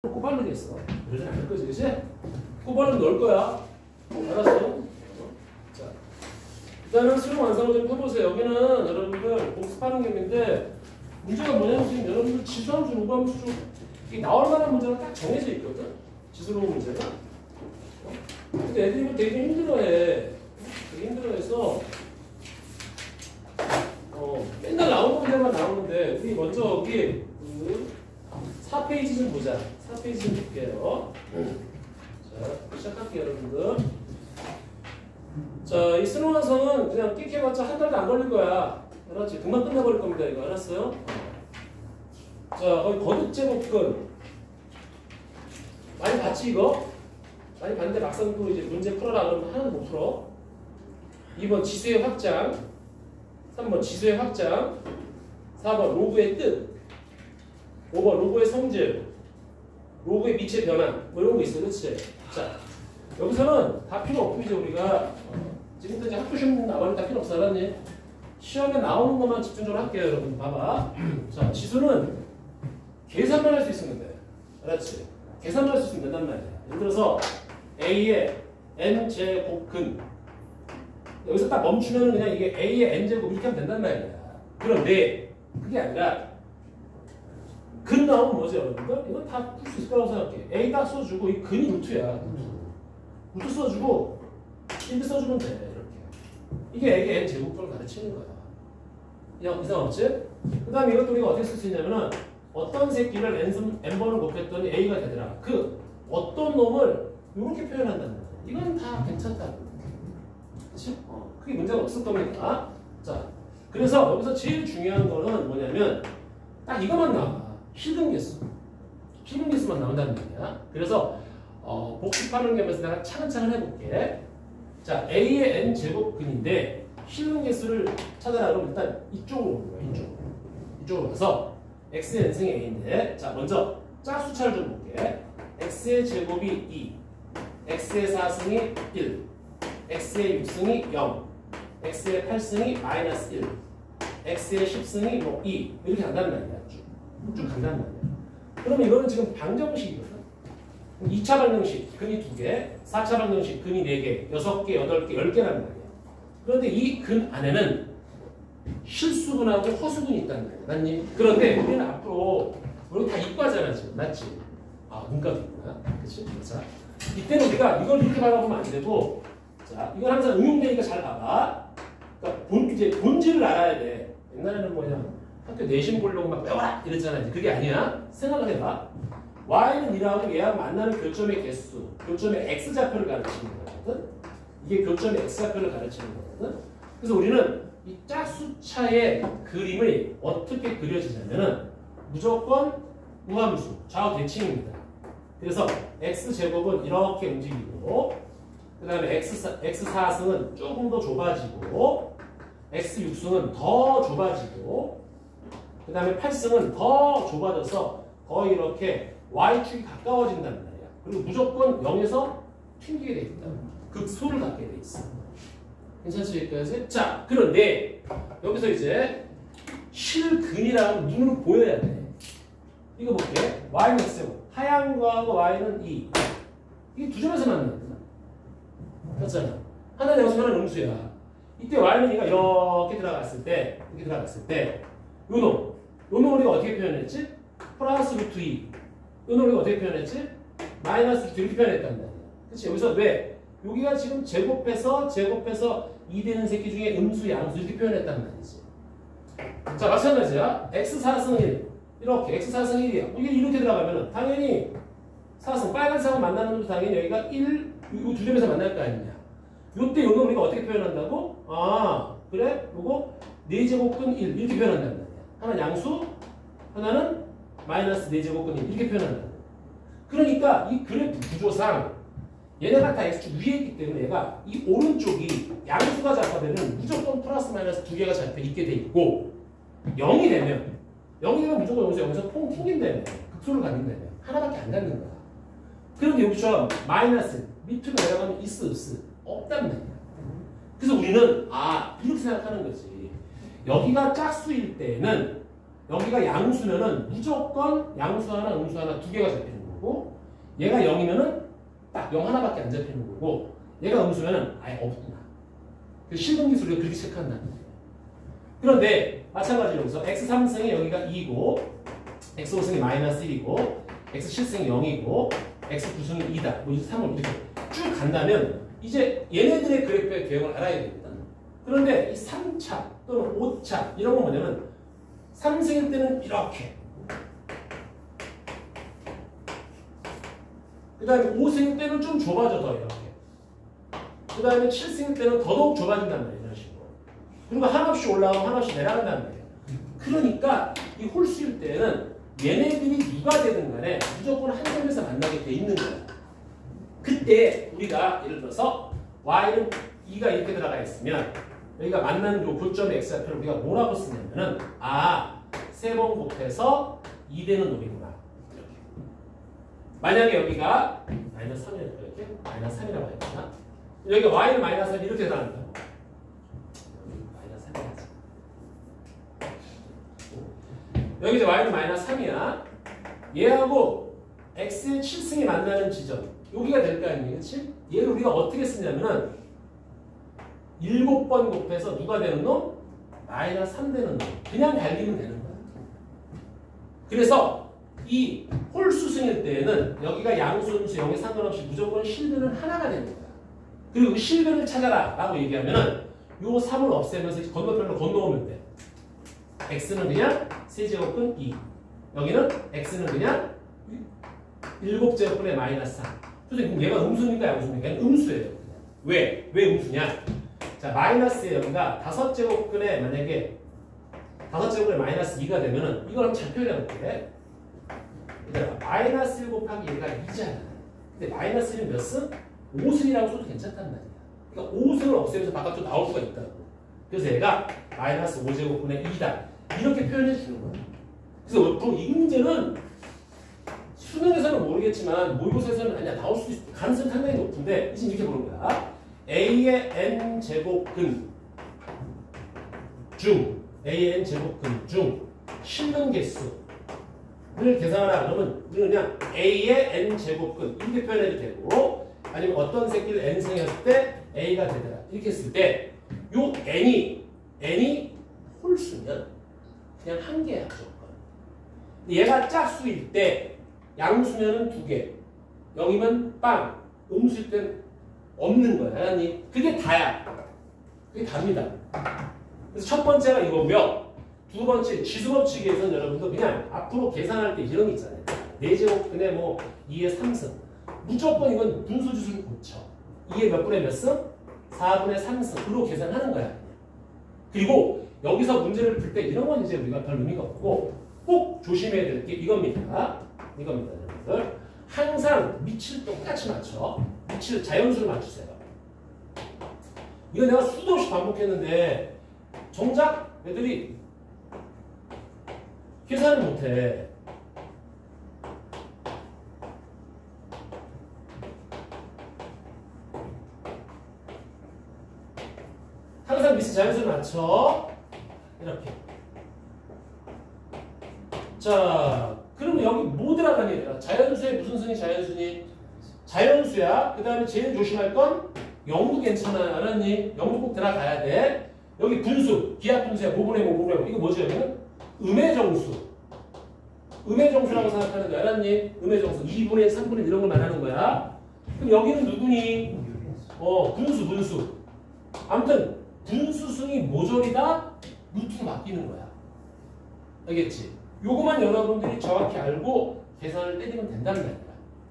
꼬바르겠어. 그러지 않을 거지, 그치? 꼬바르면 넣을 거야. 알았어? 자, 일단은 수능 완성을 좀 해보세요. 여기는 여러분들 복습하는 게임인데 문제가 뭐냐면 지금 여러분들 지수함수, 로그함수 이게 나올 만한 문제가 딱 정해져 있거든. 지수로 문제가. 근데 애들이 이거 되게 힘들어해. 되게 힘들어해서 맨날 나오는 문제만 나오는데 우리 먼저 여기 4페이지 좀 보자. 4페이지 좀 볼게요. 자, 시작할게요, 여러분들. 자, 이 수능 완성은 그냥 끽해봤자 한 달도 안 걸릴 거야. 알았지? 금방 끝나버릴 겁니다, 이거. 알았어요? 자, 거기 거듭제곱근. 많이 봤지, 이거? 많이 봤는데 막상 또 이제 문제 풀어라 그러면 하나도 못 풀어. 2번 지수의 확장. 3번 지수의 확장. 4번 로그의 뜻. 5번 로그의 성질. 로그의 미체 변환. 뭐 이런 거 있어, 그치? 자, 여기서는 다 필요 없고 이제 우리가 지금부터 이제 학교 시험 나가면 다 필요 없어, 알았니? 시험에 나오는 것만 집중적으로 할게요, 여러분. 봐봐. 자, 지수는 계산만 할 수 있으면 돼. 알았지? 계산만 할 수 있으면 된단 말이야. 예를 들어서 A의 n제곱근. 여기서 딱 멈추면 그냥 이게 A의 n제곱 이렇게 하면 된단 말이야. 그런데 그게 아니라 근 나오면 뭐지, 여러분들? 이건 다 풀 수 있을 거라고 생각해. A 딱 써주고 이 근이 루트야. 루트 써주고 1 써주면 돼. 이렇게. 이게 A의 n제곱근을 가르치는 거야. 이상 없지? 그 다음에 이것도 우리가 어떻게 쓸 수 있냐면은 어떤 새끼를 n번을 곱했더니 A가 되더라. 그 어떤 놈을 이렇게 표현한다는 거야. 이건 다 괜찮다고. 그치? 크게 문제가 없을 겁니다. 자, 그래서 여기서 제일 중요한 거는 뭐냐면 딱 이것만 나와. 필름 개수. 필름 개수만 나온다는 얘기야. 그래서 복습하는 겸해서 내가 차근차근 해볼게. 자, A의 n제곱근인데 필름 개수를 찾아라. 그러면 일단 이쪽으로 오는 거야. 이쪽으로 가서 x의 n승이 a인데, 자, 먼저 짝수차를 좀 볼게. x의 제곱이 2, x의 4승이 1, x의 6승이 0, x의 8승이 마이너스 1, x의 10승이 뭐 2 이렇게 간다는 말이야. 쭉 간다는 말이야. 그러면 이거는 지금 방정식이거든. 2차 방정식 근이 2개, 4차 방정식 근이 4개, 6개, 8개, 10개라는 말이야. 그런데 이 근 안에는 실수근하고 허수근이 있다는 거야. 맞니? 그런데 우리는 앞으로 우리 다 이과잖아 지금. 맞지? 아, 문과도 있구나. 그치? 자, 이때는 우리가 이걸 이렇게 바라보면 안 되고, 자, 이건 항상 응용되니까 잘 봐봐. 그러니까 본질을 알아야 돼. 옛날에는 뭐냐, 학교 내신 보려고 막 외워라 이랬잖아. 이제 그게 아니야. 생각을 해봐. y는 이라고 얘하고 만나는 교점의 개수, 교점의 x좌표를 가르치는 거거든. 이게 교점의 x좌표를 가르치는 거거든. 그래서 우리는 이 짝수차의 그림이 어떻게 그려지냐면은 무조건 우함수, 좌우 대칭입니다. 그래서 x제곱은 이렇게 움직이고, 그 다음에 x4승은 조금 더 좁아지고, x6승은 더 좁아지고, 그 다음에 8승은 더 좁아져서 거의 이렇게 y축이 가까워진다는 말이야. 그리고 무조건 0에서 튕기게 돼 있다. 극소를 갖게 돼 있어. 괜찮지? 여기까지? 자, 그런데 여기서 이제 실근이라는 눈으로 보여야 돼. 이거 볼게. y는 x제곱. 하얀 거하고 y는 2. 이게 두 점에서 만나는 거야. 그렇잖아. 하나는 양수, 하나는 음수야. 이때 y는 2가 이렇게 들어갔을 때, 요 놈을 우리가 어떻게 표현했지? 플러스 루트 2. 요 놈을 우리가 어떻게 표현했지? 마이너스 루트 이렇게 표현했단 말이야. 그치? 여기서 왜? 여기가 지금 제곱해서 2 되는 새끼 중에 음수, 양수 이렇게 표현했단 말이지. 자, 마찬가지야. x4승 1. 이렇게 x4승 1이야. 이게 이렇게 들어가면은 당연히 4승, 빨간색하고 만나는 것도 당연히 여기가 1, 이 두 점에서 만날 거 아니냐. 요때 요 놈을 우리가 어떻게 표현한다고? 아, 그래? 요거 4제곱근 1 이렇게 표현한단 말이야. 하나는 양수, 하나는 마이너스 4제곱근 1 이렇게 표현한다. 그러니까 이 그래프 구조상 얘네가 다 x축 위에 있기 때문에 얘가 이 오른쪽이 양수가 잡혀되면 무조건 플러스 마이너스 두 개가 잡혀 있게 돼 있고, 0이 되면 무조건 여기서 퐁 튕긴다며. 극소를 갖는다며. 하나밖에 안 갖는 거야. 그런데 여기처럼 마이너스 밑으로 내려가면 있어 없어? 없단 말이야. 그래서 우리는 이렇게 생각하는 거지. 여기가 짝수일 때는 여기가 양수면은 무조건 양수 하나, 음수 하나 두 개가 잡히는 거야. 거고 얘가 0이면은 딱 0 하나밖에 안 잡히는 거고 얘가 음수면은 아예 없구나. 그 실분 기술을 그렇게 체크한다는 거예요. 그런데 마찬가지로 여기서 x3승이 여기가 2고 x5승이 마이너스 1이고 x7승이 0이고 x9승이 2다. 뭐 3을 이렇게 쭉 간다면 이제 얘네들의 그래프의 대응을 알아야 됩니다. 그런데 이 3차 또는 5차 이런 건 뭐냐면 3승일 때는 이렇게 그 다음에 5승일 때는 좀 좁아져 더 이렇게 그 다음에 7승일 때는 더더욱 좁아진단 말이에요. 이런 식으로. 그리고 한없이 올라가고 한없이 내려간단 말이에요. 그러니까 이 홀수일 때는 얘네들이 누가 되든 간에 무조건 한 점에서 만나게 돼 있는 거예요. 그때 우리가 예를 들어서 y는 2가 이렇게 들어가 있으면 여기가 만나는 요 고점의 x좌표를 우리가 뭐라고 쓰냐면은 세 번 곱해서 2 되는 놈이구나. 이렇게. 만약에 여기가 마이너스 3이라고 이렇게 마이너스 3이라고 하니까 여기가 y는 마이너스 3 이렇게 들어간다. 마이너스 3이라지. 여기 이제 y는 마이너스 3이야. 얘하고 x의 7승이 만나는 지점 여기가 될 거 아니에요, 그렇지? 얘를 우리가 어떻게 쓰냐면은 7번 곱해서 누가 되는 놈? 마이너스 3 되는 놈. 그냥 달리면 되는 거야. 그래서 이 홀수승일 때에는 여기가 양수음수 0에 상관없이 무조건 실근은 하나가 되는 거야. 그리고 그 실근을 찾아라 라고 얘기하면은 요 3을 없애면서 건너편으로 건너오면 돼. x는 그냥 세제곱근 2. 여기는 x는 그냥 7제곱근의 마이너스 3. 선생님, 얘가 음수입니까? 양수입니까? 음수예요. 왜? 왜 음수냐? 자, 마이너스에 여기가 5제곱근에 만약에 5제곱근에 마이너스 2가 되면은 이걸 한번 잘 표현해볼게. 그러니까 마이너스 1 곱하기 얘가 2잖아. 근데 마이너스 1은 몇 승? 5승이라고 써도 괜찮단 말이야. 그러니까 5승을 없애면서 바깥으로 나올 수가 있다고. 그래서 얘가 마이너스 5제곱근의 2다. 이렇게 표현해 주는 거야. 그래서 이 문제는 수능에서는 모르겠지만 모의고사에서는 아니야 나올 수도 있어. 가능성이 상당히 높은데 지금 이렇게 보는 거야. a의 n 제곱근 중 a의 n 제곱근 중 실근 개수를 계산하라 그러면 우리는 그냥 a의 n 제곱근 이렇게 표현해도 되고 아니면 어떤 새끼를 n승 했을 때 a가 되더라 이렇게 했을 때 요 n이 홀수면 그냥 한 개야 무조건. 얘가 짝수일 때 양수면은 2개, 0이면 빵, 음수일 땐 없는 거야. 아니, 그게 다야. 그게 답니다. 그래서 첫 번째가 이거고요. 두 번째 지수법칙에서는 여러분도 그냥 앞으로 계산할 때 이런 게 있잖아요. 4제곱근에 뭐 2의 3승. 무조건 이건 분수지수를 고쳐. 2의 몇 분의 몇 승? 4분의 3승으로 계산하는 거야. 그리고 여기서 문제를 풀 때 이런 건 이제 우리가 별 의미가 없고 꼭 조심해야 될 게 이겁니다. 여러분들. 항상 밑을 똑같이 맞춰. 밑을 자연수를 맞추세요. 이거 내가 수도 없이 반복했는데 정작 애들이 계산을 못해. 항상 밑을 자연수를 맞춰. 이렇게. 자, 그러면 여기 뭐 들어가니? 자연수에 무슨 승이 자연수니? 자연수야. 그 다음에 제일 조심할 건 0도 괜찮아. 알았니? 0도 꼭 들어가야 돼. 여기 분수, 기하분수야. 5분의 5, 5분의 5. 이거 뭐지 여기는? 음의 정수. 음의 정수라고 생각하는 거야. 알았니? 음의 정수. 2분의 3분의 이런 걸 말하는 거야. 그럼 여기는 누구니? 분수. 아무튼 분수승이 모조리다 루트로 바뀌는 거야. 알겠지? 요거만 여러분들이 정확히 알고 계산을 때리면 된다는 거야.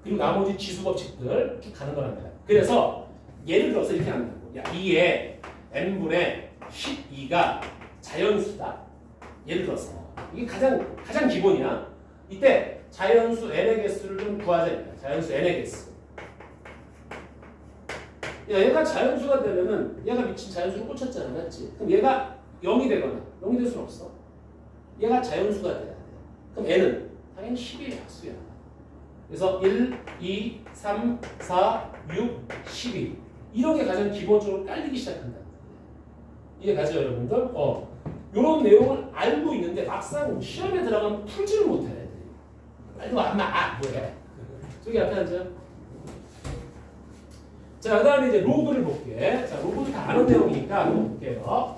그리고 나머지 지수법칙들 쭉 가는 거란 말이야. 그래서 예를 들어서 이렇게 한다고. 야, 2의 n분의 12가 자연수다. 예를 들어서 이게 가장 기본이야. 이때 자연수 n의 개수를 좀 구하자. 자연수 n의 개수. 야, 얘가 자연수가 되면은 얘가 미친 자연수를 꽂혔잖아. 맞지? 그럼 얘가 0이 되거나 0이 될 수는 없어. 얘가 자연수가 돼야 돼. 그럼 n은 당연히 12의 약수야. 그래서 1, 2, 3, 4, 6, 12 이런 게 가장 기본적으로 깔리기 시작한다. 이해가죠 여러분들? 이런 내용을 알고 있는데 막상 시험에 들어가면 풀지를 못해. 알고 안 나. 뭐해? 저기 앞에 앉아. 자, 그 다음에 이제 로그를 볼게. 자, 로그도 다 아는 내용이니까 한번 볼게요.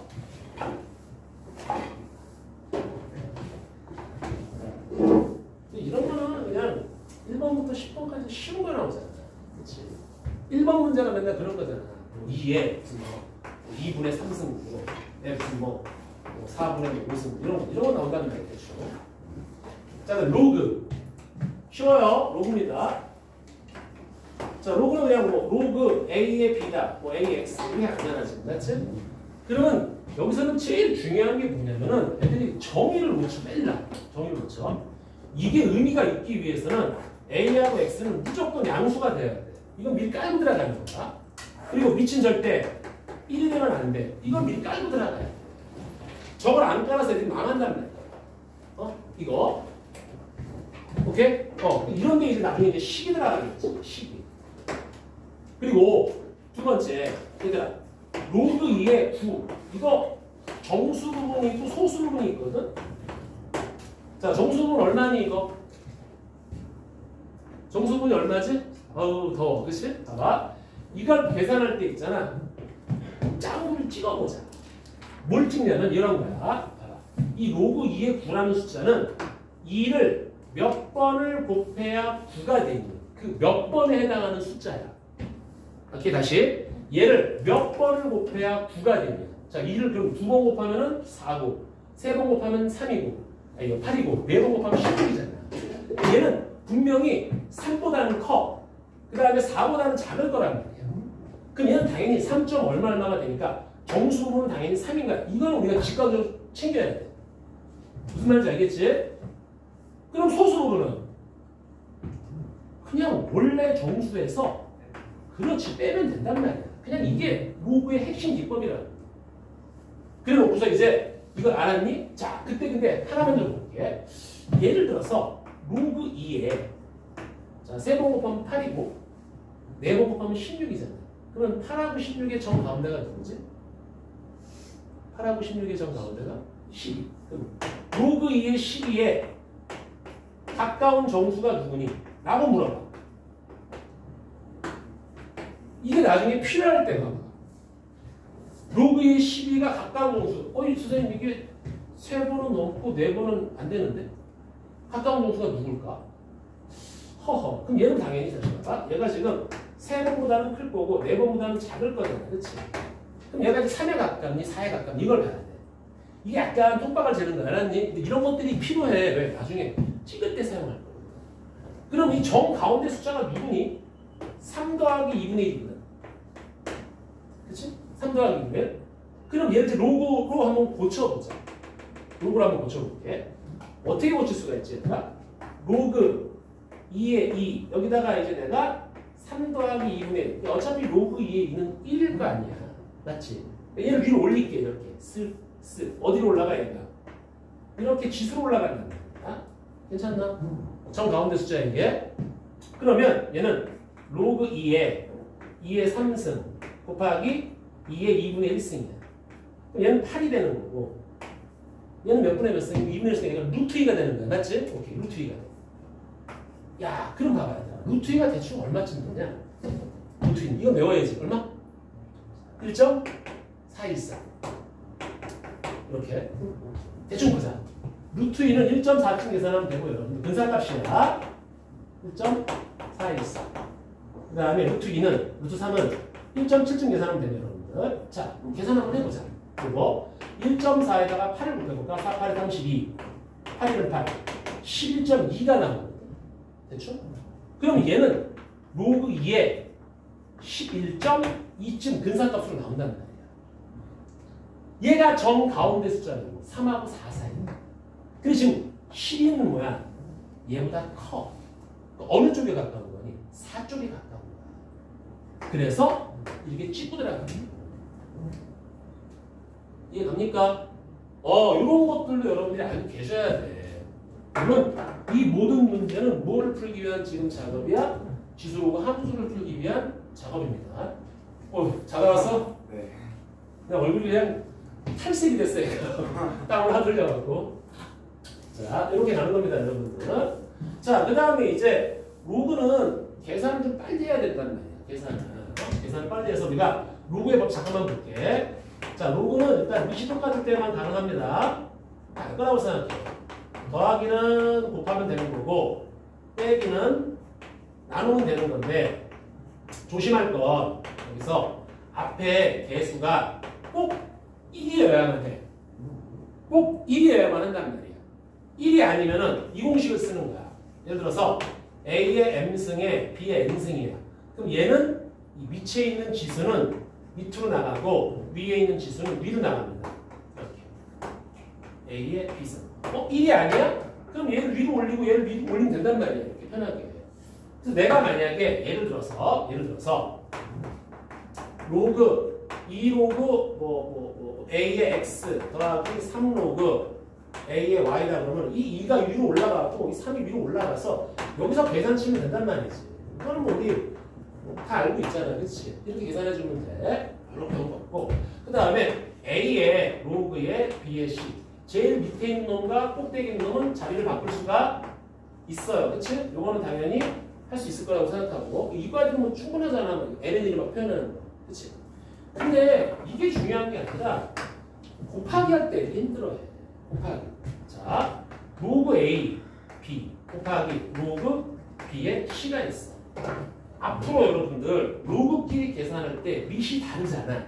이런 거는 그냥 1번부터 10번까지 쉬운 거 나오잖아. 그치? 1번 문제가 맨날 그런 거잖아. 2에 무슨 뭐 2분의 3승, 무슨 뭐 4분의 5승 이런 거 나온다는 말이겠죠. 자, 로그. 쉬워요. 로그입니다. 자, 로그는 그냥 뭐 로그 A의 B다, 뭐 AX 이렇게 하잖아 지금, 맞지? 그러면 여기서는 제일 중요한 게 뭐냐면은 애들이 정의를 놓쳐, 맨날 정의를 놓쳐. 이게 의미가 있기 위해서는 A하고 X는 무조건 양수가 돼야 돼. 이건 미리 깔고 들어가는 거야. 그리고 미친 절대 1이 되면 안 돼. 이건 미리 깔고 들어가야 돼. 저걸 안 깔아서 애들이 망한다는 거야. 이거. 오케이? 이런 게 이제 나중에 이제 식이 들어가겠지. 식이. 그리고 두 번째, 얘들아. 로그 2의 9. 이거 정수 부분이 있고 소수 부분이 있거든? 자, 정수 부분 얼마니, 이거? 정수 부분이 얼마지? 어우, 더워. 그치? 봐봐. 이걸 계산할 때 있잖아. 짱구를 찍어보자. 뭘 찍냐면 이런 거야. 봐봐. 이 로그 2의 9라는 숫자는 2를 몇 번을 곱해야 9가 되니 그 몇 번에 해당하는 숫자야. 오케이, 다시. 얘를 몇 번을 곱해야 9가 되냐. 자, 2를 그럼 2번 곱하면 4고 3번 곱하면 3이고 8이고 4번 곱하면 16이잖아. 얘는 분명히 3보다는 커. 그 다음에 4보다는 작을 거란 말이야. 그럼 얘는 당연히 3. 얼마가 되니까 정수 부분은 당연히 3인 거야. 이건 우리가 직관적으로 챙겨야 돼. 무슨 말인지 알겠지? 그럼 소수 부분은 그냥 원래 정수에서 그렇지 빼면 된단 말이야. 그냥 이게 로그의 핵심 기법이라. 그래 놓고서 이제 이걸 알았니? 자, 그때 근데 하나만 더 볼게. 예를 들어서 로그 2에 자, 3번 곱하면 8이고 4번 곱하면 16이잖아. 그러면 8하고 16의 정 가운데가 누구지? 8하고 16의 정 가운데가 12. 그럼 로그 2의 12에 가까운 정수가 누구니? 라고 물어봐. 이게 나중에 필요할 때가 로그의 12가 가까운 정수. 선생님 이게 3번은 넘고 4번은 안 되는데? 가까운 정수가 누굴까? 허허. 그럼 얘는 당연히 다시 봐봐. 얘가 지금 3번보다는 클 거고 4번보다는 작을 거잖아. 그렇지? 그럼 얘가 이제 3에 가깝니? 4에 가깝니? 이걸 봐야 돼. 이게 약간 톡박을 재는 거 알았니? 근데 이런 것들이 필요해. 왜? 나중에 찍을 때 사용할 거야. 그럼 이 정 가운데 숫자가 누구니? 3 더하기 2분의 1이거든. 그치? 3 더하기 2분의 1. 그럼 얘를 이제 로그로 한번 고쳐보자. 로그로 한번 고쳐볼게. 어떻게 고칠 수가 있지? 얘들아? 로그 2의 2. 여기다가 이제 내가 3 더하기 2분의 1. 어차피 로그 2의 2는 1일 거 아니야. 맞지? 얘를 위로 올릴게. 이렇게. 쓱. 어디로 올라가 얘가? 이렇게 지수로 올라간단 말이야. 괜찮나? 정 가운데 숫자 이게. 그러면 얘는 로그 2의 3승 곱하기 2의 2분의 1승이야. 그럼 얘는 8이 되는 거고 얘는 몇 분의 몇 승? 2분의 1승이니까 루트 2가 되는 거야. 맞지? 오케이. 루트 2가 돼. 야, 그럼 봐봐야 돼. 루트 2가 대충 얼마쯤 되냐? 루트 2. 이거 외워야지. 얼마? 1.414. 이렇게. 대충 보자. 루트 2는 1.4쯤 계산하면 되고 여러분들 근사값이야. 1.414. 그 다음에 루트 2는 루트 3은 1.7쯤 계산하면 되네요, 여러분들. 자, 계산 한번 해보자. 그리고 1.4에다가 8을 곱해볼까? 4, 8에 32. 8, 1은 8. 11.2가 나오거든. 됐죠? 그럼 얘는 로그 2에 11.2쯤 근사값으로 나온단 말이야. 얘가 정 가운데 숫자고 3하고 4 사이. 근데 지금 12는 뭐야? 얘보다 커. 어느 쪽에 가까운 거니? 4 쪽에 가까운 거야. 그래서 이렇게 찍고 들어가는 거야. 이해 갑니까? 이런 것들도 여러분들이 알고 계셔야 돼. 물론 이 모든 문제는 뭐를 풀기 위한 지금 작업이야? 지수로가 함수를 풀기 위한 작업입니다. 잘 나왔어? 네. 그냥 얼굴이 그냥 탈색이 됐어요. 땀을 하들려갖고. 자, 이렇게 가는 겁니다, 여러분들. 자, 그 다음에 이제 로그는 계산을 좀 빨리 해야 된다는 말이야. 계산을 빨리 해서 우리가 로그의 법 잠깐만 볼게. 자, 로그는 일단 밑이 똑같을 때만 가능합니다. 알 거라고 생각해. 더하기는 곱하면 되는 거고 빼기는 나누면 되는 건데 조심할 건 여기서 앞에 개수가 꼭 1이어야만 해. 꼭 1이어야만 한단 말이야. 1이 아니면은 이 공식을 쓰는 거야. 예를 들어서 A의 M승에 B의 N승이야. 그럼 얘는 이 위치에 있는 지수는 밑으로 나가고 위에 있는 지수는 위로 나갑니다. 이렇게. A의 B승. 1이 아니야? 그럼 얘를 위로 올리고 얘를 위로 올리면 된단 말이야. 이렇게 편하게. 그래서 내가 만약에 예를 들어서 로그 2로그 A의 X 더하기 3로그 A의 Y다 그러면 이 2가 위로 올라가고 이 3이 위로 올라가서 여기서 계산치면 된단 말이지. 이거는 뭐 우리 다 알고 있잖아. 그치? 이렇게 계산해주면 돼. 별로 배운 거 없고. 그 다음에 A의 로그의 B의 C. 제일 밑에 있는 놈과 꼭대기 있는 놈은 자리를 바꿀 수가 있어요. 그치? 요거는 당연히 할 수 있을 거라고 생각하고. 이거까지는 뭐 충분하잖아. 뭐 LN을 막 표현하는 거. 그치? 근데 이게 중요한 게 아니라 곱하기 할 때 힘들어해. 곱하기. 자, 로그 A, B 곱하기 로그 B의 C가 있어. 앞으로 여러분들 로그끼리 계산할 때 밑이 다르잖아.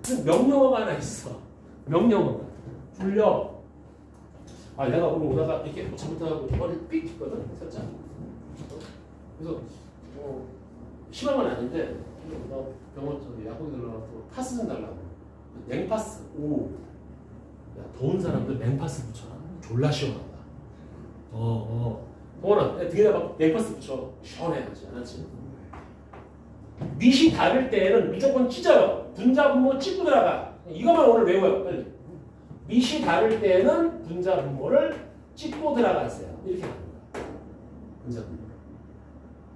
그럼 명령어가 하나 있어. 명령어가. 불려. 아, 내가 오늘 오다가 이렇게 잘못하고 머리를 삑 했거든. 살짝. 그래서 심한 건 아닌데 나 병원 저기 약국에 들러가서 파스 좀 달라고. 냉파스. 오. 야, 더운 사람들 냉파스 붙여라. 졸라 시원하다. 동원아, 등에다 막 냉파스 붙여. 시원해야지. 알았지? 밑이 다를 때는 무조건 찢어요. 분자분모 찍고 들어가. 이것만 오늘 외워요. 빨리. 밑이 다를 때는 분자분모를 찍고 들어가세요. 이렇게 하는 거야. 분자분모.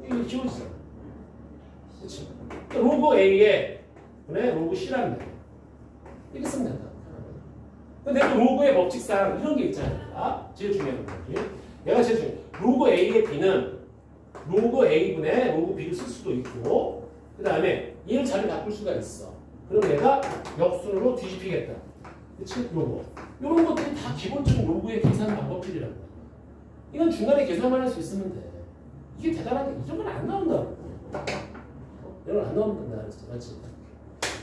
이거 지워지잖아. 그치? 로그 A에 로그 C라는 거. 이렇게 쓰면 된다. 근데 또 로그의 법칙상 이런 게 있잖아요. 제일 중요한 거지. 얘가 제일 중요해. 로그 A의 B는 로그 A분의 로그 B를 쓸 수도 있고, 그 다음에 얘를 자리 바꿀 수가 있어. 그럼 얘가 역순으로 뒤집히겠다. 그치? 요거. 요런 것들이 다 기본적인 로그의 계산 방법들이란 거야. 이건 중간에 계산만 할 수 있으면 돼. 이게 대단한 게 이런 건 안 나온다고. 이런 건 안 나온다. 맞지?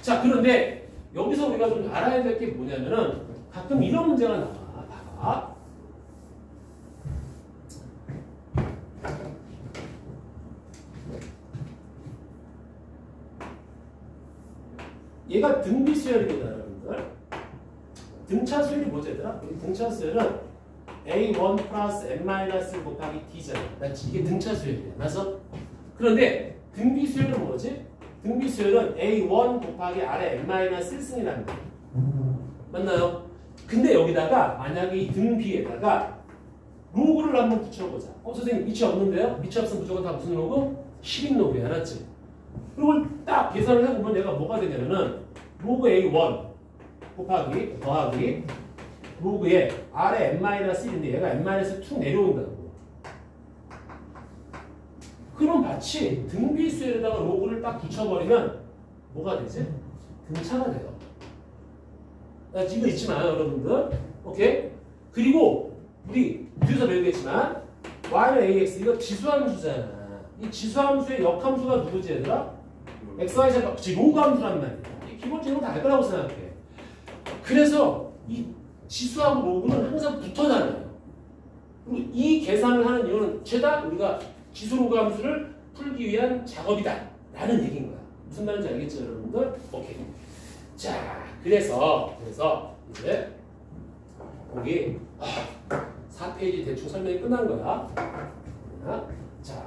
자, 그런데 여기서 우리가 좀 알아야 될 게 뭐냐면은 가끔 이런 문제가 나와. 봐봐. 얘가 등비수열이거든, 여러분들. 등차수열이 뭐지, 얘들아? 등차수열은 A1 플러스 N-1 곱하기 T잖아. 맞지? 이게 등차수열이야. 맞아? 그런데 등비수열은 뭐지? 등비수열은 A1 곱하기 R의 N-1승이라는 거야. 맞나요? 근데 여기다가 만약에 이 등비에다가 로그를 한번 붙여보자. 선생님 밑이 없는데요? 밑이 없으면 무조건 다 무슨 로그? 10인 로그야. 알았지? 그걸 딱 계산을 해보면 얘가 뭐가 되냐면은 로그 A1 곱하기 더하기 로그에 R의 N-1인데 얘가 N-2 내려온다고. 그럼 마치 등비수열에다가 로그를 딱 붙여버리면 뭐가 되지? 등차가 돼요. 이거 잊지 마요, 여러분들. 오케이? 그리고 우리 뒤에서 배우겠지만 y는 ax 이거 지수함수잖아. 이 지수함수의 역함수가 누구지, 얘들아? x, y, z, 그치, 로그 함수란 말이야. 기본적으로 다 알 거라고 생각해. 그래서 이 지수하고 로그는 항상 붙어 다녀요. 그리고 이 계산을 하는 이유는 죄다 우리가 지수 로그 함수를 풀기 위한 작업이다 라는 얘기인 거야. 무슨 말인지 알겠죠, 여러분들? 오케이. 자, 그래서 이제 거기 4페이지 대충 설명이 끝난 거야. 자,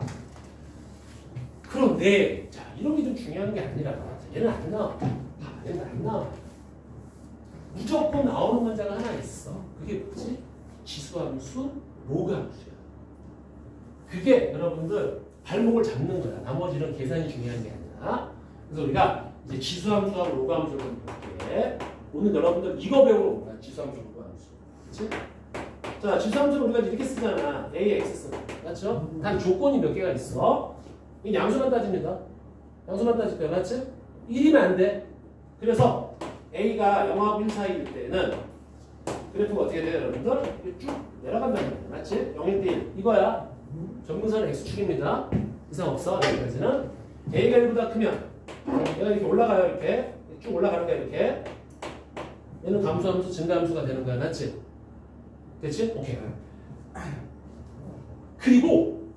그런데 자, 이런 게 좀 중요한 게 아니라 얘는 안 나와. 얘는 안 나와. 무조건 나오는 문제가 하나 있어. 그게 뭐지? 지수함수, 로그함수야. 그게 여러분들 발목을 잡는 거야. 나머지는 계산이 중요한 게 아니라. 그래서 우리가 이제 지수함수하고 로그함수를 볼게. 오늘 여러분들 이거 배우러 온 거야. 지수함수, 로그함수. 그치? 자, 지수함수는 우리가 이렇게 쓰잖아. A의 X승. 맞죠? 단 조건이 몇 개가 있어. 이 양수만 따집니다. 양수만 따질 거야. 맞지? 1이면 안 돼. 그래서 A가 0하고 1 사이일 때는 그래프가 어떻게 돼요, 여러분들? 쭉 내려간다는 거야. 맞지? 0일 때 1. 이거야. 전분선은 X축입니다. 이상 없어. 여기까지는. A가 1보다 크면 얘가 이렇게 올라가요. 이렇게. 쭉 올라가는 거야. 이렇게. 얘는 감소하면서 증가함수가 되는 거야. 맞지? 됐지? 오케이.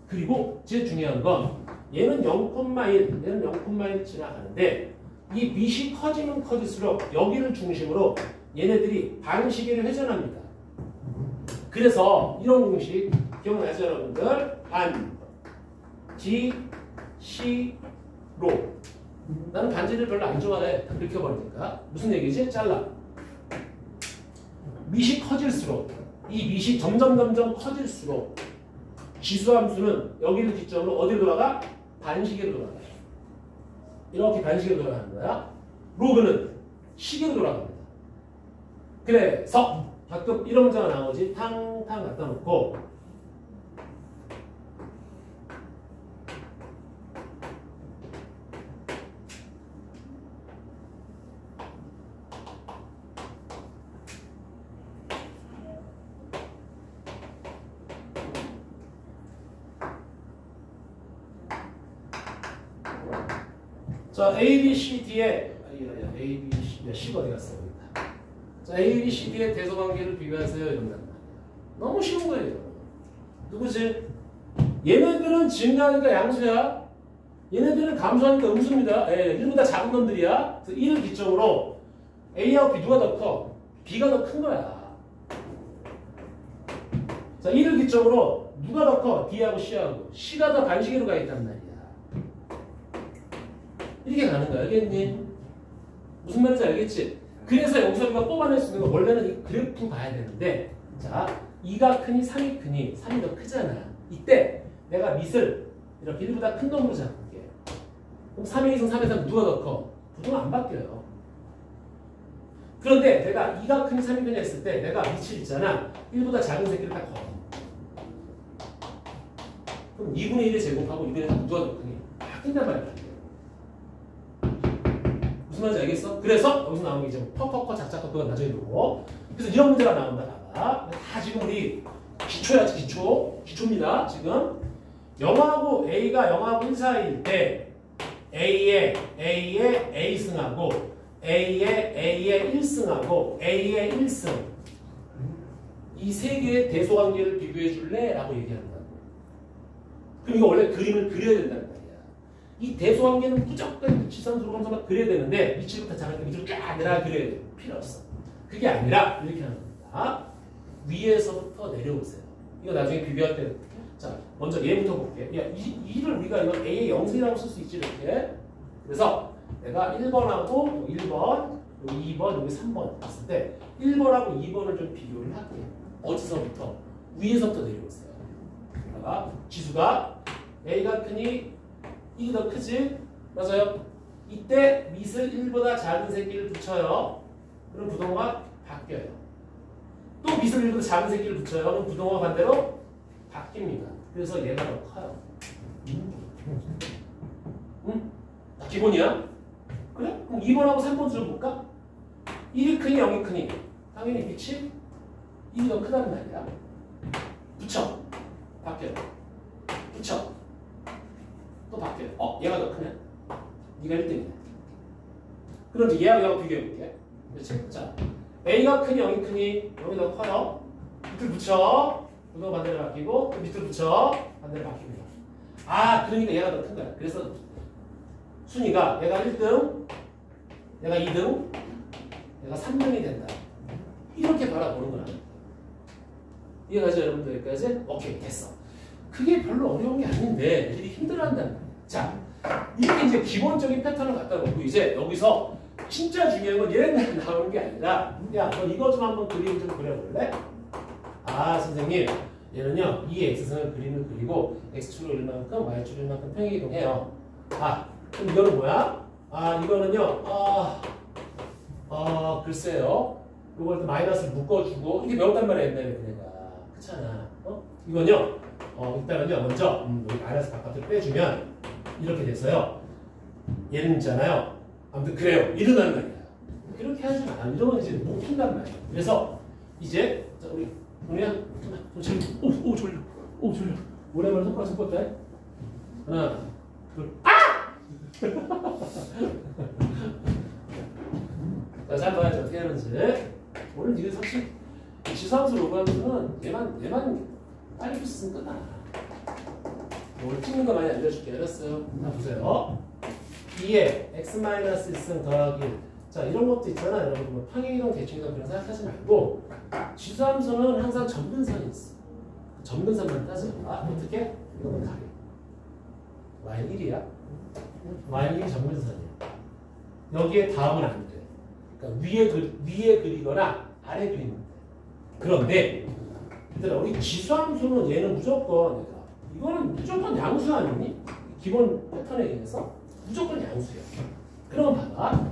그리고 제일 중요한 건 얘는 0,1, 얘는 0,1 지나가는데 이 밑이 커지면 커질수록 여기를 중심으로 얘네들이 반시계를 회전합니다. 그래서 이런 공식 기억나죠, 여러분들? 반, 지, 시, 로. 나는 반지를 별로 안 좋아해. 다 긁혀버리니까. 무슨 얘기지? 잘라. 밑이 커질수록 이 밑이 점점 커질수록 지수함수는 여기를 기점으로 어디로 돌아가? 반시계로 돌아가요. 이렇게 반시계로 돌아가는 거야. 로그는 시계로 돌아갑니다. 그래서 가끔 이런 문제가 나오지. 탕탕 갖다 놓고 자, A, B, C, D의 A, B, C, C가 어디 갔어? 여기다. 자, A, B, C, D의 대소관계를 비교하세요. 이런단 말이야. 너무 쉬운 거예요. 누구지? 얘네들은 증가하니까 양수야. 얘네들은 감소하니까 음수입니다. 예, 1보다 작은 놈들이야. 그래서 1을 기점으로 A하고 B 누가 더 커? B가 더 큰 거야. 자, 1을 기점으로 누가 더 커? D하고 C하고. C가 더 반시계로 가 있단 말이야. 이렇게 가는 거야. 알겠니? 무슨 말인지 알겠지? 그래서 여기서 우리가 뽑아낼 수 있는 건 원래는 이 그래프 봐야 되는데 자, 2가 크니 3이 크니 3이 더 크잖아. 이때 내가 밑을 이렇게 1보다 큰 놈으로 잡을게. 그럼 3의 2승 3의 3 누가 더 커? 부등은 안 바뀌어요. 그런데 내가 2가 크니 3이 크니 했을 때 내가 밑을 있잖아. 1보다 작은 새끼를 딱 거. 그럼 2분의 1의 제곱하고 2분의 1 누가 더 크니? 바뀐단 말이야. 무슨 말인지 알겠어? 그래서 여기서 나오는 게 이제 퍼퍼커 작작커 그건 나중에 보고. 그래서 이런 문제가 나온다. 봐봐. 다 지금 우리 기초야. 기초입니다. 지금 0하고 A가 0하고 1 사이일 때 A의 A승하고 A의 1승하고 A의 1승 이 세 개의 대소관계를 비교해 줄래? 라고 얘기한다. 그럼 이거 원래 그림을 그려야 된다는 거야. 이 대소관계는 무조건 지선수로 검사만 그려야 되는데 밑으로부터 작으니까 밑으로 쫙 내려가 그려야 돼. 필요 없어. 그게 아니라 이렇게 하는 겁니다. 위에서부터 내려오세요. 이거 나중에 비교할 때. 자, 먼저 얘부터 볼게. 야, 이를 우리가 이거 A의 영승이라고 쓸 수 있지 이렇게. 그래서 내가 1번하고 1번, 여기 2번, 여기 3번 했을 때 1번하고 2번을 좀 비교를 할게. 어디서부터? 위에서부터 내려오세요. 그러다가 지수가 A가 크니 이게 더 크지? 맞아요? 이때 밑을 1보다 작은 새끼를 붙여요. 그럼 부동호가 바뀌어요. 또 밑을 1보다 작은 새끼를 붙여요. 그럼 부동호가 반대로 바뀝니다. 그래서 얘가 더 커요. 응? 기본이야? 그래? 그럼 2번하고 3번 좀 볼까? 1이 크니 0이 크니? 당연히 밑이 1이 더 크다는 말이야. 붙여. 바뀌어요. 붙여. 또 바뀌어요. 얘가 더 크네? 네가 1등이네. 그럼 이제 얘하고 비교해볼게. 그렇지? 자, A가 크니 0이 크니? 0이 더 커요. 밑을 붙여. 부동 반대로 바뀌고 또 밑을 붙여. 반대로 바뀝니다. 아, 그러니까 얘가 더 큰 거야. 그래서 순위가 얘가 1등, 얘가 2등, 얘가 3등이 된다. 이렇게 바라보는 거야. 이해가죠, 여러분들? 여기까지? 오케이, 됐어. 그게 별로 어려운 게 아닌데 애들이 힘들어한다는 거야. 자, 이렇게 이제 기본적인 패턴을 갖다 놓고 이제 여기서 진짜 중요한 건 얘네들 나오는 게 아니라 야, 너 이거 좀 한번 그림 좀 그려볼래? 아, 선생님, 얘는요 이 x선을 그림을 그리고 x축으로 얼만큼 y축으로 얼만큼 평행이동해요. 아, 그럼 이거는 뭐야? 아, 이거는요 글쎄요, 이걸 마이너스를 묶어주고 이게 배웠단 말이야 옛날에 내가. 그렇잖아. 이건요. 일단은요. 먼저 여기 마이너스 바깥으로 빼주면 이렇게 돼서요. 얘는 있잖아요. 아무튼 그래요. 일어나는 말이야. 이렇게 하지 마. 이러면 이제 못 푼단 말이야. 그래서 이제 자, 우리 그냥 오 졸려. 오 졸려. 오랜만에 손가락 섞었다. 하나, 둘, 아! 자, 잘 봐야죠. 어떻게 하는지. 오늘 니들 사실 지수함수 로그함수는 얘만 빨리 붙으면 끝나. 오늘 찍는 거 많이 알려줄게. 알았어요? 자, 보세요. 2에 x-1승 더하기 1. 자, 이런 것도 있잖아. 여러분, 뭐 평행이동, 대칭이동 그런 생각하지 말고 지수함수는 항상 점근선이 있어. 점근선만 따져. 어떻게? 이거는 가려. y는 1이야. y는 1이 점근선이야. 여기에 다음은 안 돼. 그러니까 위에 그리거나 아래 그리면 돼. 그런데 얘들아, 우리 지수함수는 얘는 무조건 이거는 무조건 양수 아니니? 기본 패턴에 의해서 무조건 양수야. 그럼 봐봐.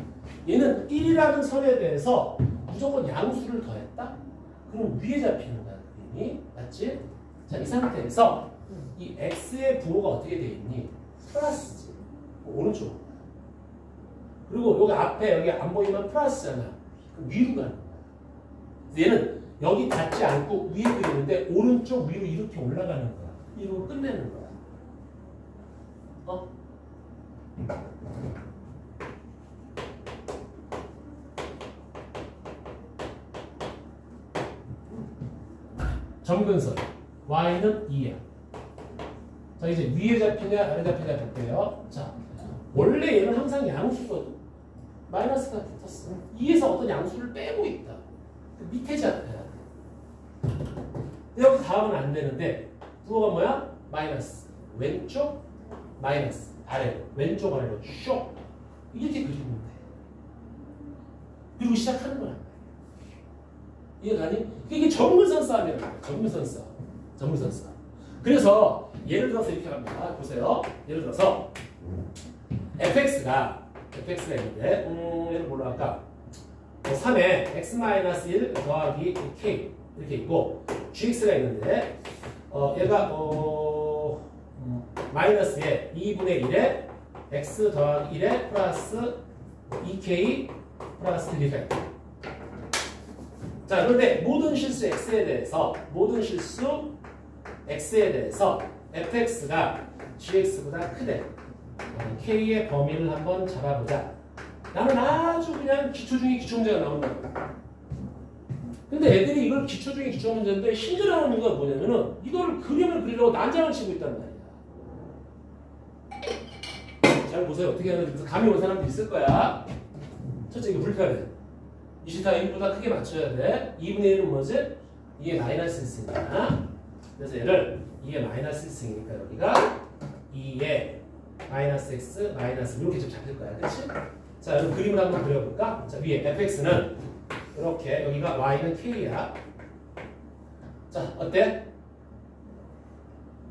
얘는 1이라는 선에 대해서 무조건 양수를 더했다? 그럼 위에 잡히는 거야. 그림이. 맞지? 자, 이 상태에서 이 x의 부호가 어떻게 돼 있니? 플러스지. 오른쪽. 그리고 여기 앞에 여기 안 보이면 플러스잖아. 그럼 위로 가는 거야. 얘는 여기 닿지 않고 위에 그리는데 오른쪽 위로 이렇게 올라가는 거야. 이러고 끝내는 거야. 점근선 y는 2야. 자, 이제 위에 잡히냐 아래 잡히냐 볼게요. 자, 원래 얘는 항상 양수거든. 마이너스가 붙었어. 2에서 어떤 양수를 빼고 있다. 그 밑에 잡혀야 돼. 여기 다음은 안 되는데 부호가 뭐야? 마이너스. 왼쪽 마이너스. 아래로. 왼쪽 아래로 쭉 이렇게 그리면 돼. 그리고 시작하는 거야. 이해가니? 이게 점근선 싸움이라는 거야. 점근선 싸움. 점근선 싸움. 그래서 예를 들어서 이렇게 갑니다. 보세요. 예를 들어서 fx가 있는데 얘를 뭘로 할까? 3에 x-1 더하기 k 이렇게 있고 gx가 있는데 얘가 마이너스에 2분의 1에 x 더하기 1에 플러스 2k 플러스 1이가 있다. 자, 그런데 모든 실수 x에 대해서 fx가 gx보다 크대. k의 범위를 한번 잡아보자. 나는 아주 그냥 기초 중에 기초 문제가 나온다. 근데 애들이 이걸 기초 중에 기초 문제인데 힘들어하는 이유가 뭐냐면은 이걸 그림을 그리려고 난장을 치고 있단 말이야. 잘 보세요. 어떻게 하는지. 그래서 감이 온 사람도 있을 거야. 첫째, 이거 불편해. 24인보다 크게 맞춰야 돼. 2분의 1은 뭐지? 2의 마이너스 1승이야. 그래서 얘를 2의 마이너스 1승이니까 여기가 2의 마이너스 x 마이너스 이렇게 좀 잡힐 거야. 그렇지? 자, 그럼 그림을 한번 그려볼까? 자, 위에 fx는 이렇게, 여기가 y는 k야. 자, 어때?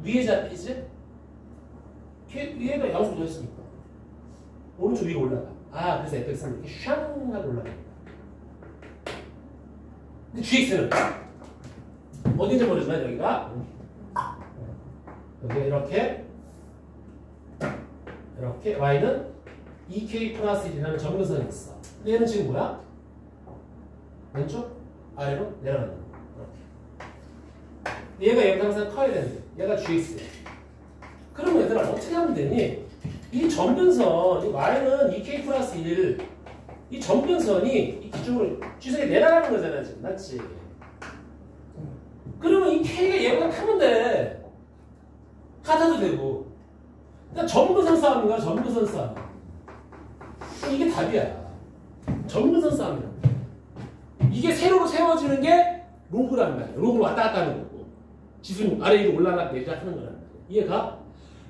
위에 잡히지? 위에가 양수 더했으니까 오른쪽 위로 올라가. 그래서 fx는 이렇게 샹 하고 올라갑니다. 근데 gx는 어딘지 모르지만 여기가 이렇게 y는 2k 플러스 1이라는 점근선이 있어. 근데 얘는 지금 뭐야? 왼쪽 아래로 내려가는 거야. 얘가 얘보다 항상 커야 되는데 얘가 gx야. 그러면 얘들아 어떻게 하면 되니? 이 점근선, 이 y는 2k 플러스 1, 이 점근선이 이 기준으로 지수에 내려가는 거잖아 지금. 맞지? 그러면 이 k가 얘보다 크면 돼. 같아도 되고. 그러니까 점근선 싸움인가? 점근선 싸움. 이게 답이야. 점근선 싸움이야. 이게 세로로 세워지는 게 로그란 말이야. 로그로 왔다 갔다 하는 거고. 지수 아래 위로 올라갔다 내리락 하는 거란 말이야. 이해가?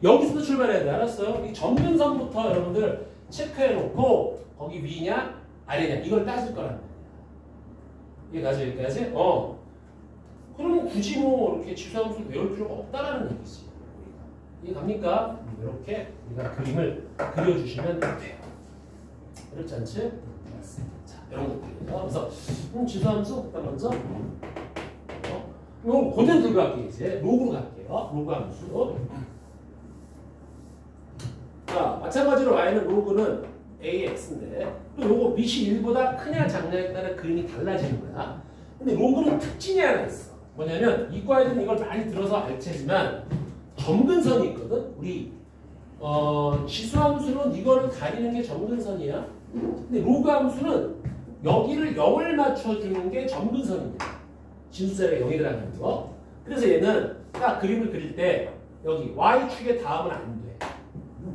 여기서부터 출발해야 돼. 알았어요? 이 점근선부터 여러분들 체크해놓고 거기 위냐 아래냐 이걸 따질 거란 말이야. 이해가지? 여기까지? 그러면 굳이 뭐 이렇게 지수함수를 외울 필요가 없다라는 얘기지. 이해갑니까? 이렇게 우리가 그림을 그려주시면 돼요. 그렇지 않지? 맞습니다. 자, 이런 것들이에요. 그래서 지수함수 일단 먼저 이건 그대로 들고 갈게요. 이제 로그로 갈게요. 로그 함수. 자, 마찬가지로 y는 로그는 ax인데 또 요거 밑이 1보다 크냐 작냐에 따라 그림이 달라지는 거야. 근데 로그는 특징이 하나 있어. 뭐냐면 이과에서는 이걸 많이 들어서 알 테지만 점근선이 있거든. 우리 지수함수는 이거를 가리는 게 점근선이야. 근데 로그 함수는 여기를 0을 맞춰주는 게 점근선입니다. 진수자리가 0이 들어가는 거. 그래서 얘는 딱 그림을 그릴 때 여기 y축의 다음은 안 돼.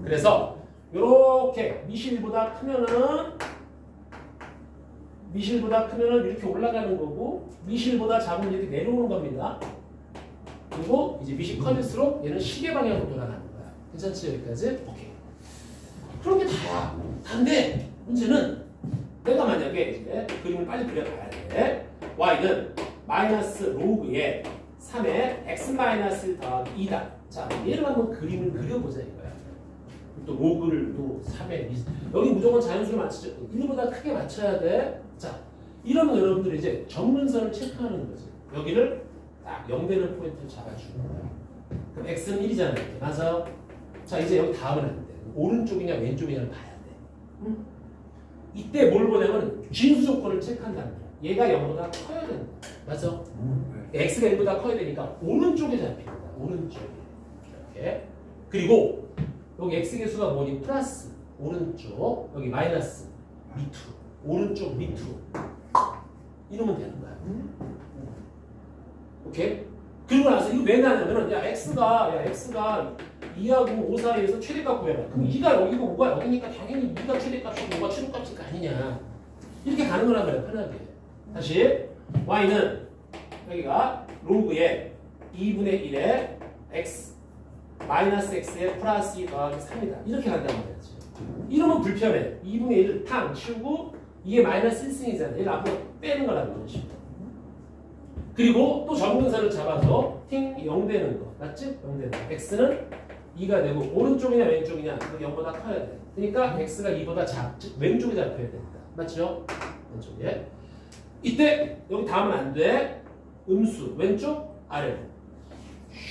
그래서 요렇게 미실보다 크면은 이렇게 올라가는 거고 미실보다 작으면 이렇게 내려오는 겁니다. 그리고 이제 미실 커질수록 얘는 시계 방향으로 돌아가는 거야. 괜찮지 여기까지? 오케이. 그런 게 다야. 단데 문제는 내가 만약에 이제 그림을 빨리 그려가야 돼. y는 마이너스 로그에 3에 x 마이너스 더하기 2다. 자, 얘를 한번 그림을 그려보자 이거야. 또 로그를 또 3에 여기 무조건 자연수를 맞추죠. 1보다 크게 맞춰야 돼. 자, 이러면 여러분들이 이제 점근선을 체크하는 거지. 여기를 딱 0되는 포인트를 잡아주는 거야. 그럼 x는 1이잖아요. 맞아. 자, 이제 여기 다음은 안 돼. 오른쪽이냐 왼쪽이냐를 봐야 돼. 응? 이때 뭘 보냐면 진수 조건을 체크한다는 거야. 얘가 0보다 커야 된다. 맞아? x가 1보다 커야 되니까 오른쪽에 잡힌다. 오른쪽에. 이렇게. 그리고 여기 x 개수가 뭐니? 플러스 오른쪽, 여기 마이너스 밑으로, 오른쪽 밑으로 이러면 되는 거야. 오케이? 그리고 나서 이거 왜 나냐면은 x가 2하고 5 사이에서 최대값 구해라. 그럼 2가 여기고 5가 여기니까 당연히 2가 최대값이고 5가 최소값일 거 아니냐. 이렇게 가는 거란 말이야. 편하게. 다시 y는 여기가 로그에 2분의 1에 x 마이너스 x에 플러스 2 더하기 3이다. 이렇게 간단 말이지. 이러면 불편해. 2분의 1을 탕 치우고 이게 마이너스 1승이잖아. 얘를 앞으로 빼는 거라는 이런 식으로. 그리고 또 점근선을 잡아서 팅 0 되는 거. 맞지? 0 되는 거. x는 2가 되고 오른쪽이냐 왼쪽이냐 0보다 커야 돼. 그러니까 x가 2보다 즉 왼쪽에 잡혀야 된다. 맞죠? 왼쪽에. 이때 여기 다음은 안 돼. 음수 왼쪽 아래로.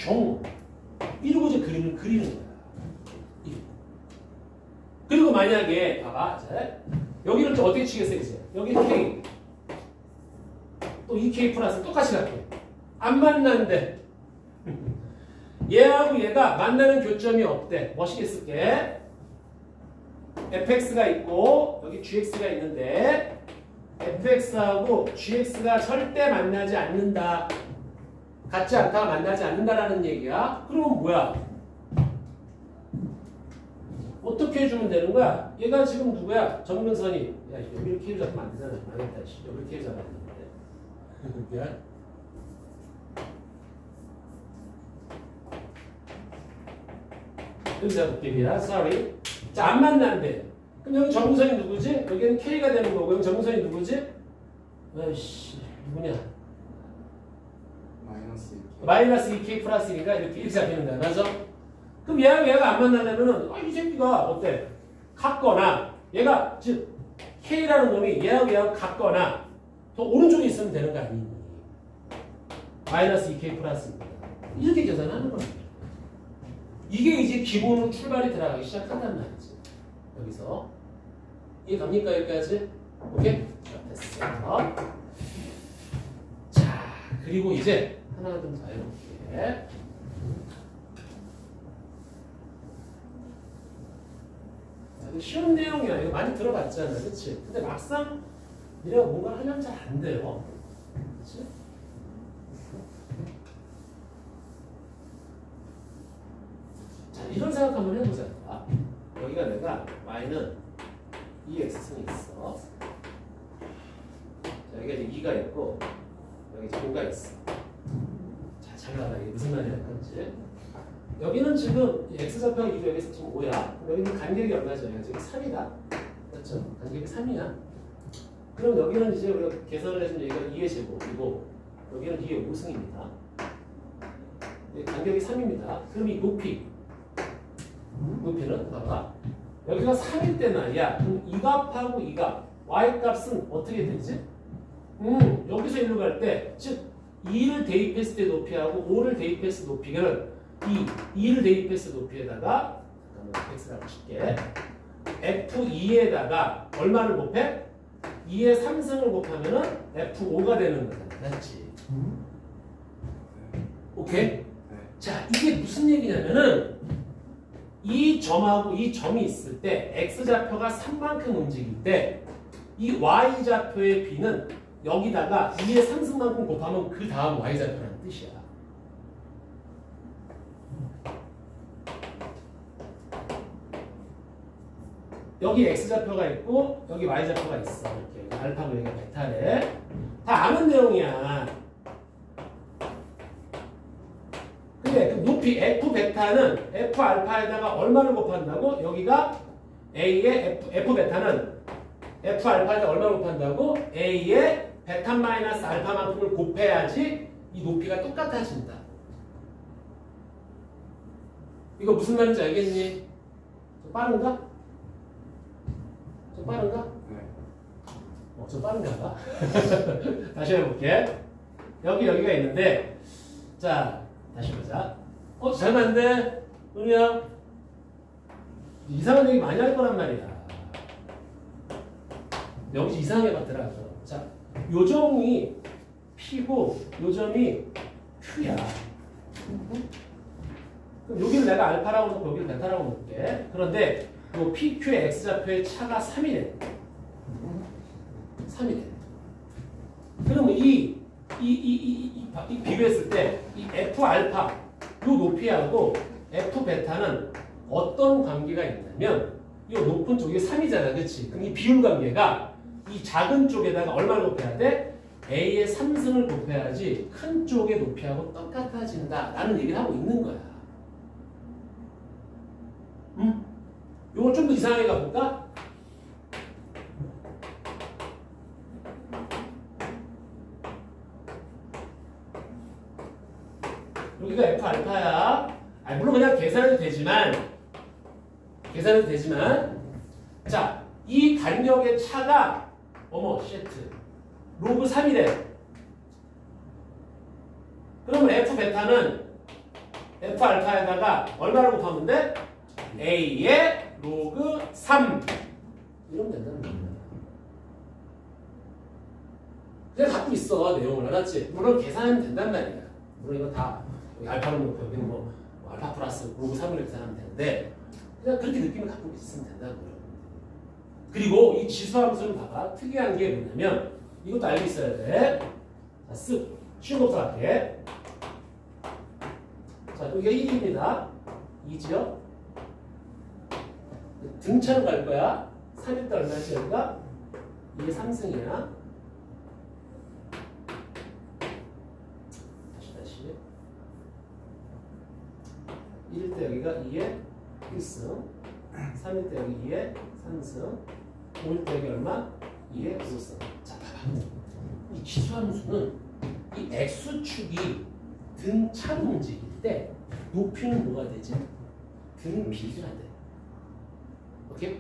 숑. 이러고 이제 그림을 그리는 거야. 이러고. 그리고 만약에 봐봐 이제 여기를 좀 어떻게 치겠어요 이제 여기 K 또 이 K 플러스 똑같이 갈게. 안 만난대. 얘하고 얘가 만나는 교점이 없대. 멋있게 쓸게. fx가 있고 여기 gx가 있는데 fx하고 gx가 절대 만나지 않는다. 같지 않다가 만나지 않는다라는 얘기야. 그러면 뭐야? 어떻게 해주면 되는 거야? 얘가 지금 누구야? 점근선이. 야, 여기를 K로 잡으면 안 되잖아. 망했다. 여기를 K로 잡아야 되는데. 미안. 여기 잡을게. 미안. Sorry. 자, 안 만난대. 그럼 여기 점근선이 누구지? 여기는 K가 되는 거고, 여기 점근선이 누구지? 아이씨, 누구냐? 마이너스 2K 플러스 1이니까 이렇게 잡히는 거야. 맞아? 그럼 얘가 안 만나려면은 이 새끼가 어때? 같거나 얘가 즉 K라는 놈이 얘하고 같거나 더 오른쪽에 있으면 되는 거 아니니? 마이너스 2K 플러스 1. 이렇게 계산하는 거야. 이게 이제 기본으로 출발이 들어가기 시작한단 말이지. 여기서 이해갑니까 여기까지? 오케이? 자, 됐어. 자, 그리고 이제 하나 좀 더 해볼게. 이거 쉬운 내용이야. 이거 많이 들어봤잖아. 그치? 근데 막상 이래가 뭔가 하면 잘 안 돼요. 그치? 자, 이런 생각 한번 해보자. 여기가 내가 y는 2x승이 있어. 자, 여기가 이제 2가 있고 여기 이제 5가 있어. 자, 잘 봐라. 이게 무슨 말이야 건지. 여기는 지금 x좌표가 2고 여기서 지금 5야. 여기는 간격이 얼마죠? 여기가 지금 3이다. 맞죠? 간격이 3이야. 그럼 여기는 이제 우리가 계산을 해주면 여기가 2의 제곱이고 여기는 2의 5승입니다. 간격이 3입니다. 그럼 이 높이는 봐봐. 여기가 3일 때나 야 그럼 이 값하고 이 값 y 값은 어떻게 되지? 여기서 일로 갈 때 즉 2를 대입했을 때 높이하고 5를 대입했을 때 높이는 2를 대입했을 때 높이에다가 잠깐만 x라고 칠게. F2에다가 얼마를 곱해? 2의 3승을 곱하면은 F5가 되는 거잖아. 맞지? 오케이? 자, 이게 무슨 얘기냐면은 이 점하고 이 점이 있을 때 x좌표가 3만큼 움직일 때 이 y좌표의 b는 여기다가 2의 3승만큼 곱하면 그 다음 y좌표라는 뜻이야. 여기 x좌표가 있고 여기 y좌표가 있어. 이렇게 알파고 여기가 베타래. 다 아는 내용이야. 근데 그 높이 f 베타는 f 알파에다가 얼마를 곱한다고? 여기가 a의 f 베타는 f 알파에다가 얼마를 곱한다고? a의 베타 마이너스 알파만큼을 곱해야지 이 높이가 똑같아진다. 이거 무슨 말인지 알겠니? 좀 빠른가? 좀 빠른가? 네. 좀 빠른가? 다시 해볼게. 여기가 있는데, 자, 다시 보자. 잘 맞는데? 은우야? 이상한 얘기 많이 할 거란 말이야. 여기서 이상하게 봤더라고. 자, 요점이 P고, 요점이 Q야. 그럼 여기를 내가 알파라고 놓고 여기를 베타라고 놓을게. 그런데 요 PQ의 X좌표의 차가 3이래. 3이래. 그러면 이 비교했을 때 이 F 알파 요 높이하고 F 베타는 어떤 관계가 있냐면 이 높은 쪽이 3이잖아. 그치? 그럼 이 비율 관계가 이 작은 쪽에다가 얼마를 곱해야 돼? A의 3승을 곱해야지 큰 쪽의 높이하고 똑같아진다 라는 얘기를 하고 있는 거야. 응? 요걸 좀 더 이상하게 가볼까? 여기가 F 알파야. 물론 그냥 계산해도 되지만 자, 이 간격의 차가 세트 로그 3이래. 그러면 F 베타는 F 알파에다가 얼마를 곱하면 돼? A의 로그 3 이러면 된다는 거야. 그냥 갖고 있어. 내용을 알았지? 물론 계산하면 된단 말이야. 물론 이거 다 여기 알파를 놓고 여기는 뭐 알파 플러스 로그 3을 계산하면 되는데 그냥 그렇게 느낌을 갖고 있으면 된다고요. 그리고 이 지수함수는 봐봐. 특이한 게 뭐냐면 이것도 알고 있어야 돼. 자, 쓱 쉬운 것부터 할게. 자, 여기가 1입니다. 2지요? 등차로 갈 거야. 3일 때 얼마지 여기가? 이게 3승이야. 다시 1일 때 여기가 2에 1승, 3일 때 여기 2에 3승, 5일 때 여기 얼마? 2에 5승. 자, 봐봐. 이 지수함수는 이 x축이 등차로 움직일 때 높이는 뭐가 되지? 등비가 돼. 오케이?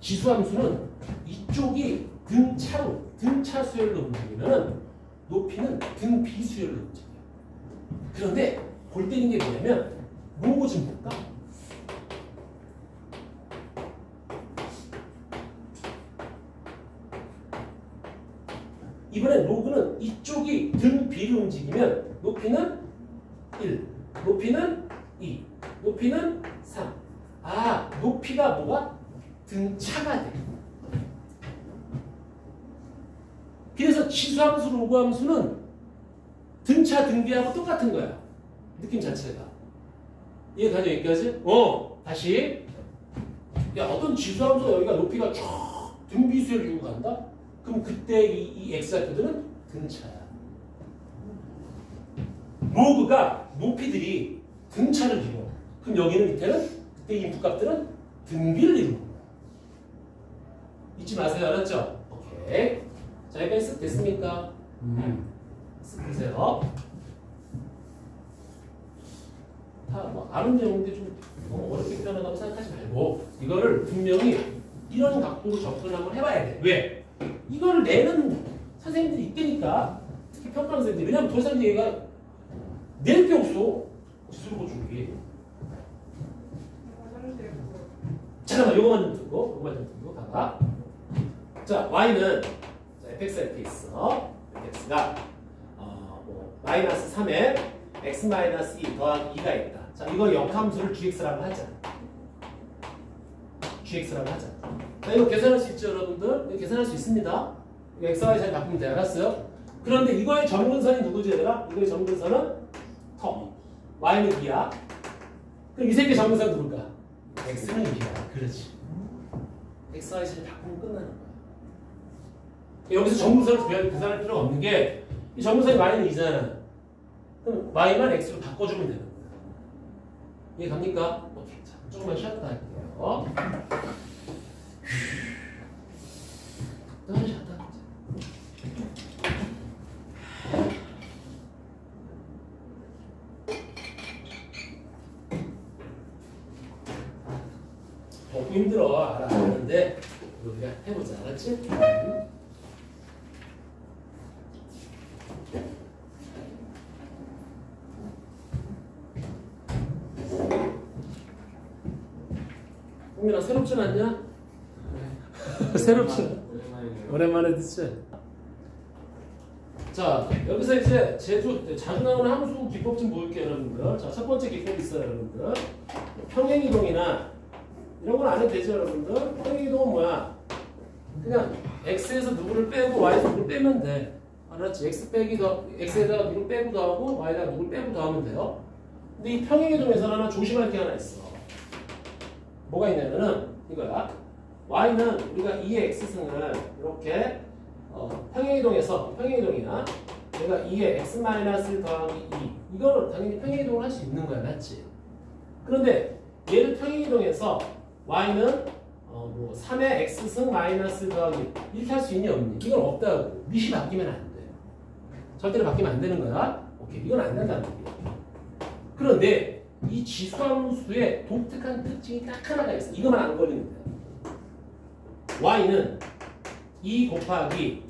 지수함수는 이쪽이 등차로, 등차 수열로 움직이면 높이는 등비 수열로 움직여요. 그런데 볼 때는 게 뭐냐면 로고 좀 볼까? 이번에 로그는 이쪽이 등비를 움직이면 높이는 1, 높이는 2, 높이는 3. 아, 높이가 뭐가? 등차가 돼. 그래서 지수함수, 로그함수는 등차, 등비하고 똑같은 거야. 느낌 자체가. 이해가냐 여기까지? 다시. 야, 어떤 지수함수가 여기가 높이가 쫙 등비수를 주고 간다? 그럼 그때 이 x좌표들은 등차야. 로그가 높이들이 등차를 이루어. 그럼 여기는 밑에는 그때 인풋 값들은 등비를 이루는 거야. 잊지 마세요. 알았죠? 오케이. 자, 이번에 쓱 됐습니까? 쓱 보세요. 다 뭐 아는 내용인데 좀 너무 어렵게 표현하다고 생각하지 말고 이거를 분명히 이런 각도로 접근을 한번 해봐야 돼. 왜? 이거를 내는 선생님들이 있다니까. 특히 평가하는 선생님들. 왜냐면 더 이상 얘가 낼 게 없어. 지수로 고추기. 잠깐만, 요거만 좀 듣고 봐봐. 자, y는 자, fx가 이렇게 있어. fx가 마이너스 3에 x 마이너스 2 더하기 2가 있다. 자, 이거 역함수를 gx라고 하자. gx라고 하자. 자, 이거 계산할 수 있죠, 여러분들? 이거 계산할 수 있습니다. 이거 x, y 잘 바꾸면 돼. 알았어요? 그런데 이거의 점근선이 누구지, 얘들아? 이거의 점근선은 터. y는 2야. 그럼 이 새끼 점근선 누굴까? x는 2야. 그렇지. x, y 잘 바꾸면 끝나는 거야. 여기서 점근선을 계산할 필요가 없는 게 이 점근선이 y는 2잖아. 그럼 y만 x로 바꿔주면 되는 거야. 이해 갑니까? 오케이. 자, 조금만 쉬었다 할게요. 쉬었다. 먹고 힘들어. 알았는데 우리가 해보자. 알았지? 홍민아 새롭진 않냐? 새롭지? 오랜만에 듣지? 자, 여기서 이제 자주 나오는 함수 기법 좀 보일게요, 여러분들. 자, 첫 번째 기법이 있어요, 여러분들. 평행이동이나 이런 건 안 해도 되죠, 여러분들. 평행이동은 뭐야? 그냥 x에서 누구를 빼고 y에서 누구를 빼면 돼. 알았지? x에다가 누구를 빼고 더하고 y에다가 누구를 빼고 더하면 돼요. 근데 이 평행이동에서는 하나 조심할 게 하나 있어. 뭐가 있냐면은 이거야. y는 우리가 2의 x승을 이렇게 평행이동이야. 내가 2의 x 마이너스 더하기 2 이거는 당연히 평행이동을 할 수 있는 거야, 맞지? 그런데 얘를 평행이동해서 y는 3의 x승 마이너스 더하기 이렇게 할 수 있니 없니? 이건 없다고. 밑이 바뀌면 안 돼. 절대로 바뀌면 안 되는 거야. 오케이, 이건 안 된다는 얘기야. 그런데 이 지수함수의 독특한 특징이 딱 하나가 있어. 이거만 안 걸리면 돼. y는 2 곱하기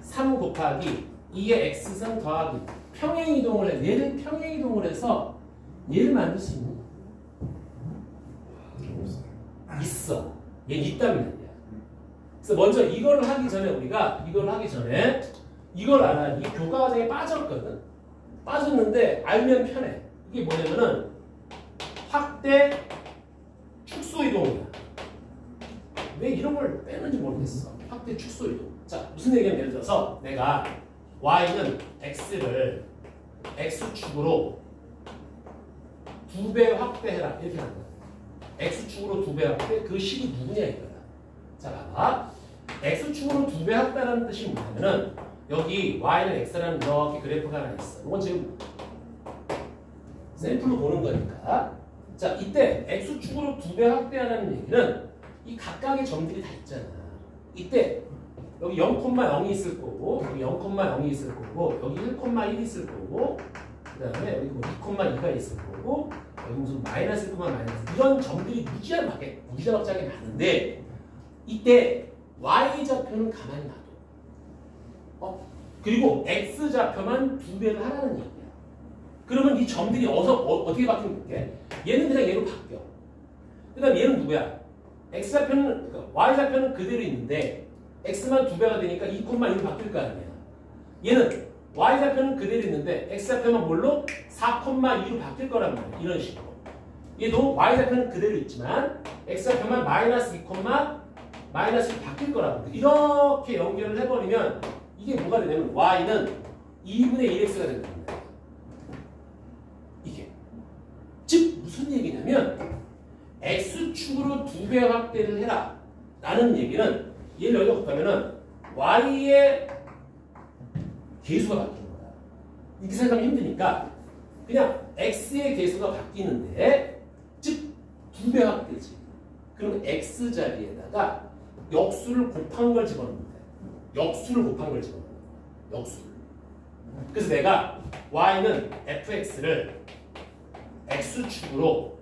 3 곱하기 2의 x승 더하기 평행이동을 해. 얘를 평행이동을 해서 얘를 만들 수 있니? 있어. 얘는 있다는 얘기야. 그래서 먼저 이거를 하기 전에 우리가 이걸 알아. 이 교과 과정에 빠졌거든. 빠졌는데 알면 편해. 이게 뭐냐면은 확대 축소 이동이야. 왜 이런 걸 빼는지 모르겠어. 확대 축소 이동. 자, 무슨 얘기냐면 예를 들어서 내가 y는 x를 x축으로 2배 확대해라. 이렇게 하는 거야. x축으로 2배 확대. 그 식이 누구냐 이거야. 자, 봐봐. x축으로 2배 확대라는 뜻이 뭐냐면은 여기 y는 x라는 이렇게 그래프가 하나 있어. 이건 지금 샘플로 보는 거니까. 자, 이때 x축으로 2배 확대하라는 얘기는 이 각각의 점들이 다 있잖아. 이때 여기 0,0이 있을 거고, 여기 0,0이 있을 거고, 여기 1,1 있을 거고, 그 다음에 여기 뭐 2,2가 있을 거고, 여기 무슨 마이너스 1, 마이너스 이런 점들이 무지하게 많은데 이때 y좌표는 가만히 놔둬. 그리고 x좌표만 2배를 하라는 얘기야. 그러면 이 점들이 어떻게 바뀌는 얘는 그냥 얘로 바뀌어. 그 다음 얘는 누구야? x좌표는, 그러니까 y좌표는 그대로 있는데 x만 2배가 되니까 2,1로 바뀔 거 아니야. 얘는 y좌표는 그대로 있는데 x좌표만 뭘로? 4,2로 바뀔 거란 말이야. 이런 식으로. 얘도 y좌표는 그대로 있지만 x좌표만 마이너스 2, 마이너스로 바뀔 거라고. 이렇게 연결을 해버리면 이게 뭐가 되냐면 y는 2분의 1x가 되는 겁니다. 이게. 즉 무슨 얘기냐면 x축으로 2배 확대를 해라 라는 얘기는 얘를 여기다 곱하면은 y의 개수가 바뀌는 거야. 이렇게 생각하면 힘드니까 그냥 x의 개수가 바뀌는데 즉 2배 확대지. 그럼 x자리에다가 역수를 곱한 걸 집어넣는 거야. 역수를 곱한 걸 집어넣는 거야. 역수를. 그래서 내가 y는 fx를 x축으로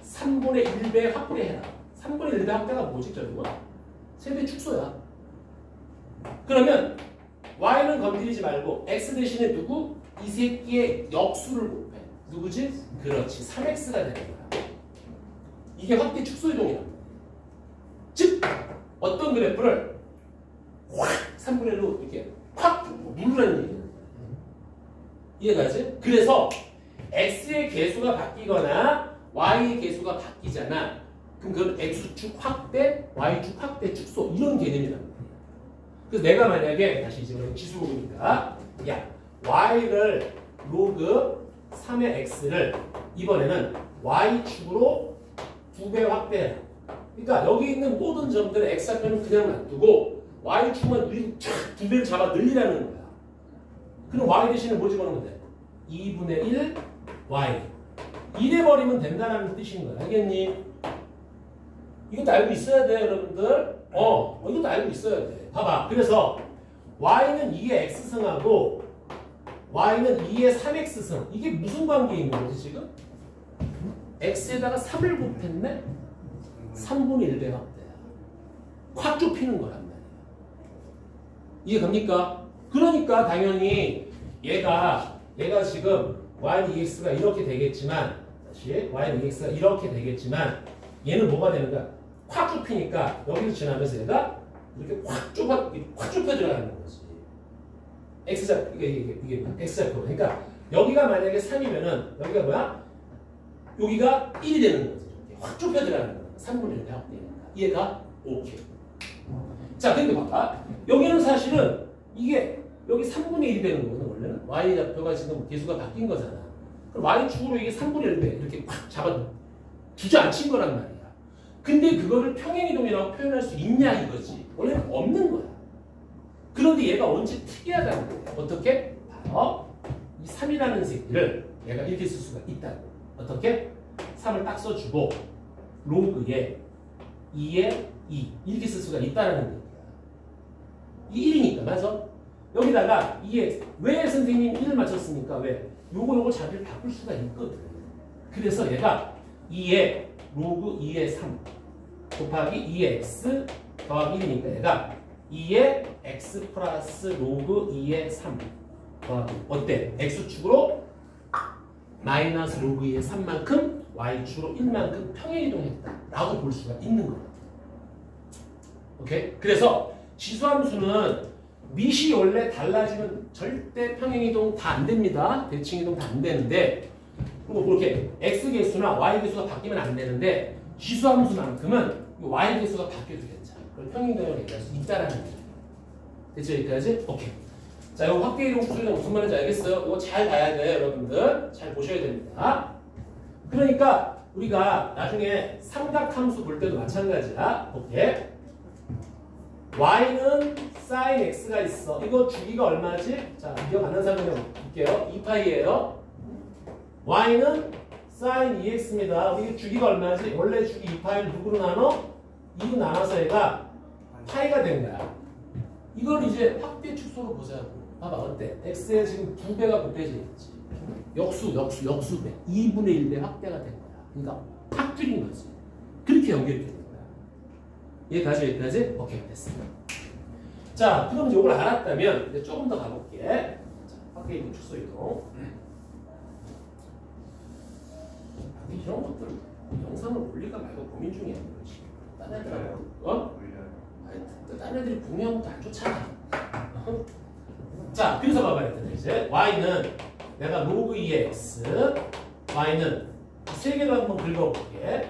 3분의 1배 확대해라. 3분의 1배 확대가 뭐지, 저거? 세배 축소야. 그러면 y는 건드리지 말고 x 대신에 누구? 이 새끼의 역수를 곱해. 누구지? 그렇지. 3x가 되는 거야. 이게 확대 축소 이동이란 말이야. 즉 어떤 그래프를 확 3분의 1로 이렇게 확 누르라는 얘기야. 이해가지? 그래서 x의 개수가 바뀌거나 y의 개수가 바뀌잖아. 그럼 그건 x축 확대, y축 확대 축소 이런 개념이란 말이야. 그래서 내가 만약에 다시 이제 지수로 보니까 야 y를 로그 3의 x를 이번에는 y축으로 2배 확대해라. 그러니까 여기 있는 모든 점들의 x좌표는 그냥 놔두고 y축만 2배를 잡아 늘리라는 거야. 그럼 y 대신에 뭐 집어넣으면 돼? 2분의 1 y. 이래버리면 된다는 뜻인 거야. 알겠니? 이것도 알고 있어야 돼, 여러분들. 이것도 알고 있어야 돼. 봐봐. 그래서 y는 2의 x승하고 y는 2의 3x승. 이게 무슨 관계에 있는 거지, 지금? x에다가 3을 곱했네? 3분의 1배 확대야. 확 좁히는 거란 말이야. 이해갑니까? 그러니까 당연히 얘가 지금 y는 2x가 이렇게 되겠지만 다시 y는 2x가 이렇게 되겠지만 얘는 뭐가 되는 거야? 확 좁히니까 여기서 지나면서 얘가 이렇게 확 좁혀 들어가는 거지. x좌 이게 뭐야? x좌표. 그러니까 여기가 만약에 3이면은 여기가 뭐야? 여기가 1이 되는 거지. 이렇게 확 좁혀 들어가는 거야. 3분의 1배 확대니까. 이해가? 오케이. 자, 근데 봐봐. 여기는 사실은 이게 여기 3분의 1이 되는 거거든, 원래는. y좌표가 지금 개수가 바뀐 거잖아. 그럼 y축으로 이게 3분의 1배 이렇게 확 잡아 주저앉힌 거란 말이야. 근데 그거를 평행이동이라고 표현할 수 있냐 이거지. 원래는 없는 거야. 그런데 얘가 언제 특이하다는 거야. 어떻게? 바로 이 3이라는 새끼를 얘가 이렇게 쓸 수가 있다고. 어떻게? 3을 딱 써주고 로그에 2에 2 이렇게 쓸 수가 있다는 얘기야. 이 1이니까 맞아? 여기다가 2에 왜 선생님 1을 맞췄습니까? 왜? 요거 자리를 바꿀 수가 있거든. 그래서 얘가 2에 로그 2에 3 곱하기 2에 x 더하기 1이니까 얘가 2에 x 플러스 로그 2에 3 더하기 어때? x축으로 마이너스 로그 2에 3만큼 y축으로 1만큼 평행이동했다 라고 볼 수가 있는 거야. 오케이? 그래서 지수함수는 밑이 원래 달라지면 절대 평행이동 다 안 됩니다. 대칭이동 다 안 되는데 그리고 그렇게 x개수나 y개수가 바뀌면 안 되는데 지수함수만큼은 y개수가 바뀌어도 괜찮아. 그걸 평행이동을 얘기할 수 있다라는 거예요. 됐죠? 여기까지? 오케이. 자, 이거 확대이동 수술이 무슨 말인지 알겠어요? 이거 잘 봐야 돼요, 여러분들. 잘 보셔야 됩니다. 그러니까 우리가 나중에 삼각함수 볼 때도 마찬가지야. 오케이. y는 sin x가 있어. 이거 주기가 얼마지? 자, 기억 안 나는 사람 그냥 볼게요. 2파이예요. y는 sin 2x입니다. 이게 주기가 얼마지? 원래 주기 2파이를 누구로 나눠? 2로 나눠서 얘가 파이가 된 거야. 이걸 이제 확대 축소로 보자고. 봐봐, 어때? x에 지금 2배가 곱해져 있지. 역수배. 2분의 1배 확대가 된 거야. 그러니까 확 줄인 거지. 그렇게 연결이 되는 거야. 얘까지 여기까지? 오케이, 됐습니다. 자, 그럼 이제 이걸 알았다면 이제 조금 더 가볼게. 자, 확대 이동 축소 이동. 이런 것들 영상을 올릴까 말고 고민 중이야. 다른 애들하고 다른 애들이 분명한 것도 안 좋잖아. 자, 그래서 봐봐야 돼. 이제 y는 내가 로그 2의 x, y는 세 개를 한번 긁어볼게.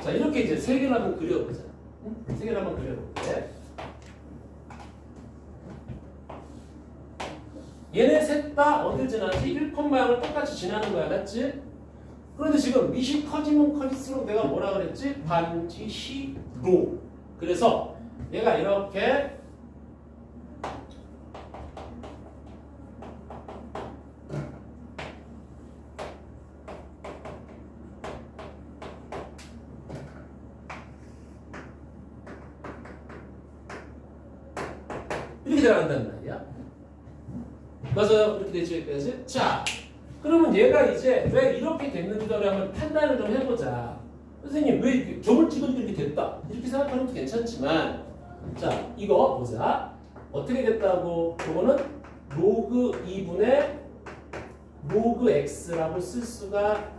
자, 이렇게 이제 세 개를 한번 그려보자. 응? 세 개를 한번 그려볼게. 얘네 셋 다 어딜 지나지? 1,0을 똑같이 지나는 거야, 맞지? 그런데 지금 밑이 커지면 커질수록 내가 뭐라 그랬지? 반지시로. 그래서 얘가 이렇게 이렇게 들어간단 말이야. 맞아요. 이렇게 되죠, 여기까지. 자, 그러면 얘가 이제 왜 이렇게 됐는지를 한번 판단을 좀 해보자. 선생님 왜 점을 찍으니까 이렇게 됐다 이렇게 생각하는 것도 괜찮지만 자 이거 보자 어떻게 됐다고 저거는 로그 2분의 로그 x라고 쓸 수가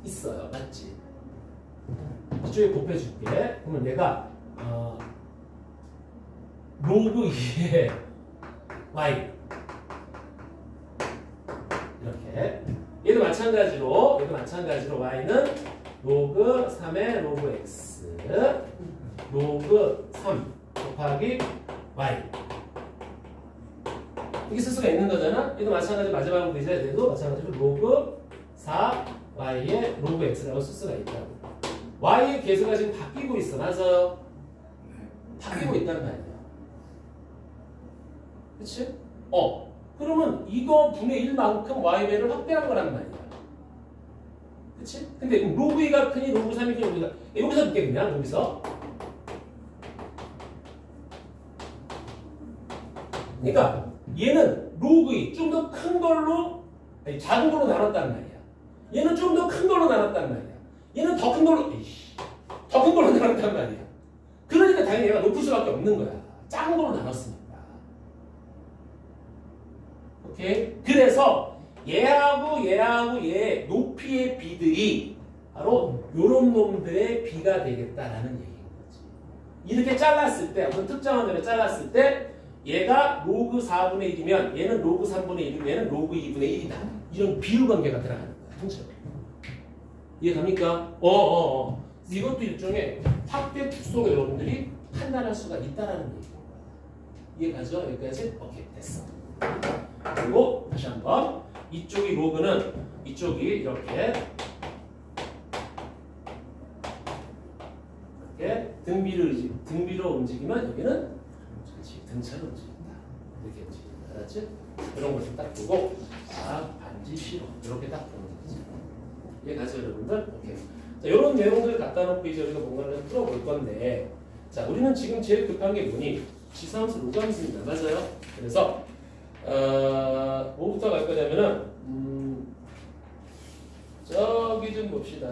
있어요 맞지? 이쪽에 곱해줄게 그러면 얘가 로그 2의 y 이렇게 얘도 마찬가지로 y는 로그 3의 로그 x 로그 3 곱하기 y 이렇게 쓸 수가 있는 거잖아. 얘도 마찬가지로 마지막으로 되셔야 돼도 마찬가지로 로그 4y의 로그 x라고 쓸 수가 있다고. y의 계수가 지금 바뀌고 있어. 맞아요? 바뀌고 있다는 말이야. 그치? 그러면 이거 분의 1만큼 y배를 확대한 거란 말이야. 그치? 근데 로그 2가 크니 로그 3이 크니 로그 4 여기서 볼게 그냥 여기서 그러니까 얘는 로그 2 좀 더 큰 걸로 아니, 작은 걸로 나눴단 말이야. 얘는 좀 더 큰 걸로 나눴단 말이야. 얘는 더 큰 걸로 더 큰 걸로 나눴단 말이야. 그러니까 당연히 얘가 높을 수밖에 없는 거야. 작은 걸로 나눴으니까. 오케이? 그래서 얘하고 얘 높이의 비들이 바로 요런 놈들의 비가 되겠다라는 얘기인 거지. 이렇게 잘랐을 때 어떤 특정한 놈을 잘랐을 때 얘가 로그 4분의 1이면 얘는 로그 3분의 1이면 얘는 로그 2분의 1이다. 이런 비율 관계가 들어가는 거야. 항상. 이해갑니까? 이것도 일종의 확대 축소로 여러분들이 판단할 수가 있다라는 얘기인 거야. 이해가죠? 여기까지? 오케이, 됐어. 그리고 다시 한번 이쪽이 로그는 이쪽이 이렇게 등비로 움직이면 여기는 그렇지, 등차로 움직인다. 이렇게 움직인다. 알았지? 이런 것을 딱 보고 반지 싫어. 이렇게 딱 보는 거지. 이해가죠, 여러분들? 오케이. 자, 이런 내용들을 갖다 놓고 이제 우리가 뭔가를 풀어볼 건데, 자, 우리는 지금 제일 급한 게 뭐니? 지수함수, 로그함수입니다. 맞아요? 그래서 뭐부터 갈 거냐면은 저기 좀 봅시다.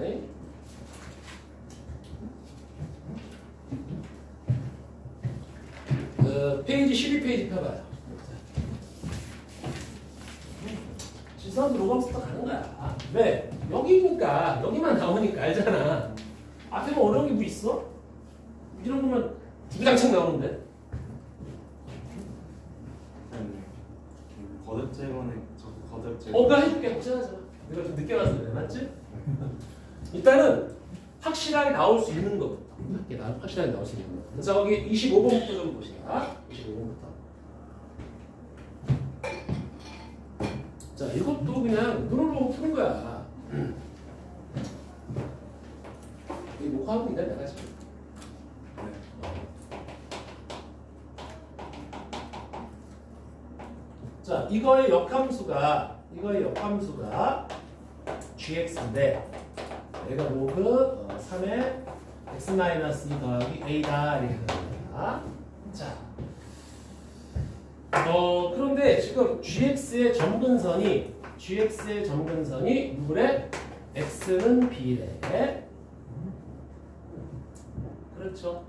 페이지 12페이지 펴봐요. 지수함수, 로그함수부터 가는 거야. 왜? 여기니까 여기만 나오니까 알잖아. 앞에 뭐 어려운 게 뭐 있어? 이런 거면 주구장창 나오는데. 거듭 제거는 거듭 제거. 나 해줄게. 걱정하지 마. 내가 좀 늦게 왔어 그래. 맞지? 일단은 확실하게 나올 수 있는 것부터. 확실하게 나올 수 있는 것. 자, 거기 25번부터 좀 보시다. 25번부터. 자, 이것도 그냥 눈을 보고 푸는 거야. 이 녹화하고 있나 내가 지금? 자, 이거의 역함수가 gx인데 얘가 로그 3의 x-2 더하기 a다 이렇게 됩니다. 자, 그런데 지금 gx의 점근선이 누구래? x는 b래. 그렇죠.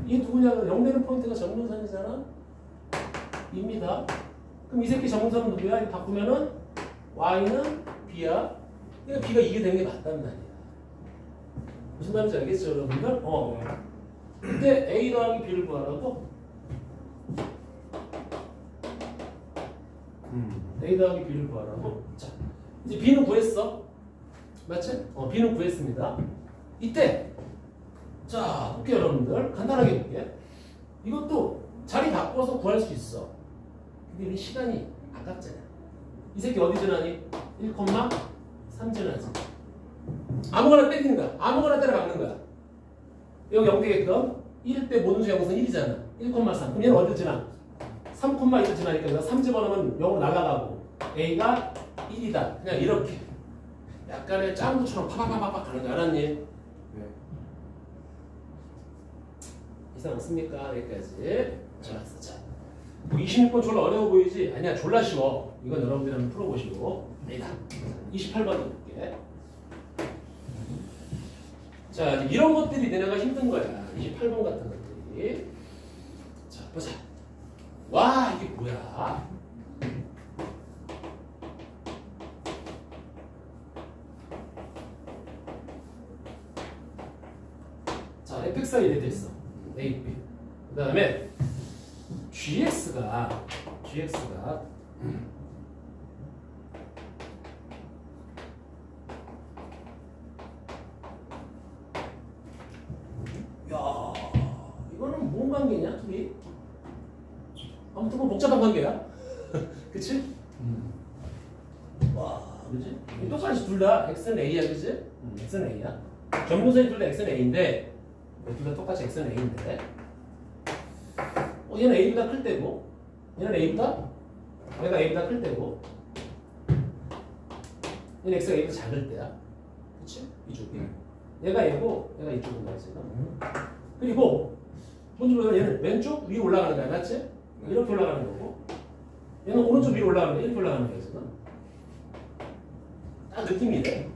이 누구냐면 0되는 포인트가 점근선이잖아. 입니다. 그럼 이 새끼 점근선은 누구야? 이거 바꾸면은 y는 b야. 그러니까 b가 이게 되는 게 맞단 말이야. 무슨 말인지 알겠죠, 여러분들? 근데 a 더하기 b를 구하라고? a 더하기 b를 구하라고? 자, 이제 b는 구했어. 맞지? b는 구했습니다. 이때 자, 볼게요, 여러분들. 간단하게 볼게. 이것도 자리 바꿔서 구할 수 있어. 근데 우리 시간이 아깝잖아. 이 새끼 어디 지나니? 1,3 지나지. 아무거나 때리는 거야. 아무거나 때려 박는 거야. 여기 0 되게끔 1 때 모든 수 영선 1이잖아. 1,3. 그럼 얘는 어디 지나? 3,1을 지나니까 내가 3 집어넣으면 0으로 날아가고 A가 1이다. 그냥 이렇게. 약간의 짱구처럼 파파파파파 가는 거 알았니? 네. 이상 없습니까? 여기까지. 좋았어. 자, 뭐 26번 졸라 어려워 보이지? 아니야, 졸라 쉬워. 이건 여러분들이 한번 풀어보시고. 아니다. 28번도 볼게. 자, 이런 것들이 내가 힘든 거야. 28번 같은 것들이. 자, 보자. 와, 이게 뭐야? 자, fx가 이래 됐어. a, b. 그 다음에 gx가 야, 이거는 뭔 관계냐, 둘이? 아무튼 뭐 복잡한 관계야. 그치? 와, 그치? 똑같이 둘 다 x는 a야, 그치? x는 a야. 전분선이 둘 다 x는 a인데, 둘 다 똑같이 x는 a인데, 얘는 a보다 클 때고, 얘는 a보다 클 때고, 얘는 x가 a보다 작을 때야. 그치? 이쪽이. 얘가 얘고, 얘가 이쪽인 거야, 지금. 그리고, 뭔지 모르겠어. 얘는 왼쪽 위로 올라가는 거야, 맞지? 이렇게 올라가는 거고, 얘는 오른쪽 위로 올라가는 거야, 이렇게 올라가는 거야, 지금. 딱 느낌이 이래.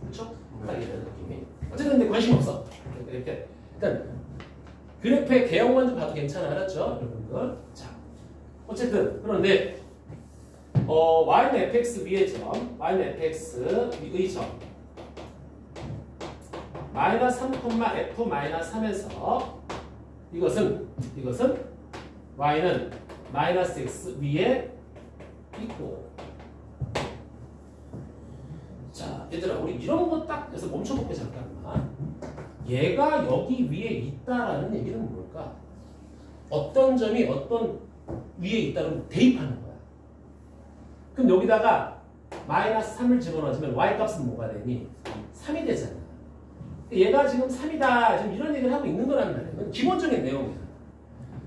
그쵸? 딱 이래, 느낌이. 어쨌든 근데 관심 없어. 이렇게. 일단, 그래프의 개형만 좀 봐도 괜찮아, 알았죠? 여러분들. 자, 어쨌든, 그런데, y는 fx 위의 점, y는 fx 위의 점, 마이너스 3,f-3에서 이것은 y는 마이너스 x 위에 있고. 자, 얘들아, 우리 이런 거 딱 해서 멈춰볼게, 잠깐만. 얘가 여기 위에 있다라는 얘기는 뭘까? 어떤 점이 어떤 위에 있다는 대입하는 거야. 그럼 여기다가 마이너스 3을 집어넣으면 y 값은 뭐가 되니? 3이 되잖아. 얘가 지금 3이다. 지금 이런 얘기를 하고 있는 거란 말이야. 이건 기본적인 내용이야.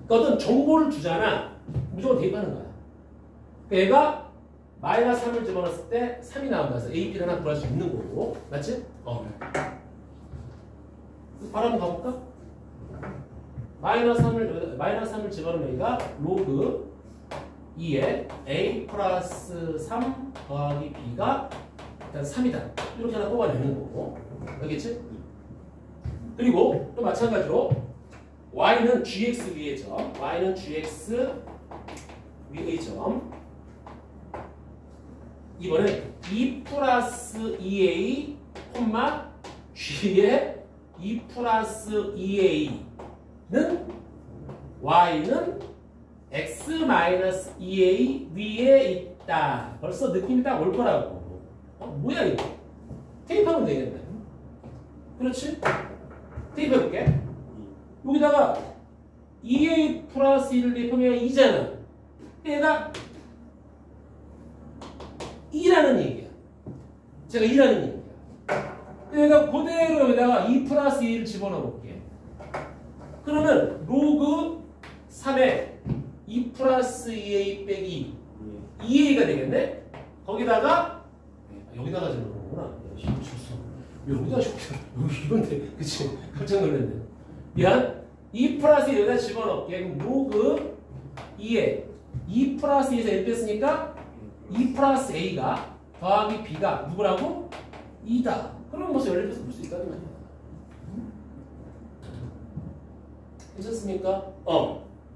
그러니까 어떤 정보를 주잖아. 무조건 대입하는 거야. 그러니까 얘가 마이너스 3을 집어넣었을 때 3이 나온다 해서 A, B를 하나 구할 수 있는 거고. 맞지? 바로 한번 가볼까? 마이너스 3을 집어넣으면 얘가 로그 2에 A 플러스 3 더하기 B가 일단 3이다. 이렇게 하나 뽑아내는 거고. 알겠지? 그리고 또 마찬가지로 y는 gx 위의 점, y는 gx 위의 점. 이번엔 2 플러스 2a, g의 2 플러스 2a는 y는 x 마이너스 2a 위에 있다. 벌써 느낌이 딱 올 거라고. 뭐야 이거? 테이프하면 되겠네. 그렇지? 테이프해볼게. 여기다가 2a 플러스 1을 대입하면 2잖아. 얘가 2라는 얘기야. 제가 2라는 얘기야. 얘가 그대로 여기다가 2 플러스 2를 집어넣어볼게. 그러면 로그 3에 2 플러스 2a 빼기 2a가 되겠네? 거기다가 여기다가 집어넣는구나. 여기다 이건데, 그치? 깜짝 놀랐네. 미안. 2 플러스 1 여기다 집어넣을게. 그럼 로그 2에 2 플러스 2에서 1 뺐으니까 2 플러스 a가 더하기 b가 누구라고? 2다. 그럼 벌써 11에서 볼 수 있다는 말이야. 괜찮습니까?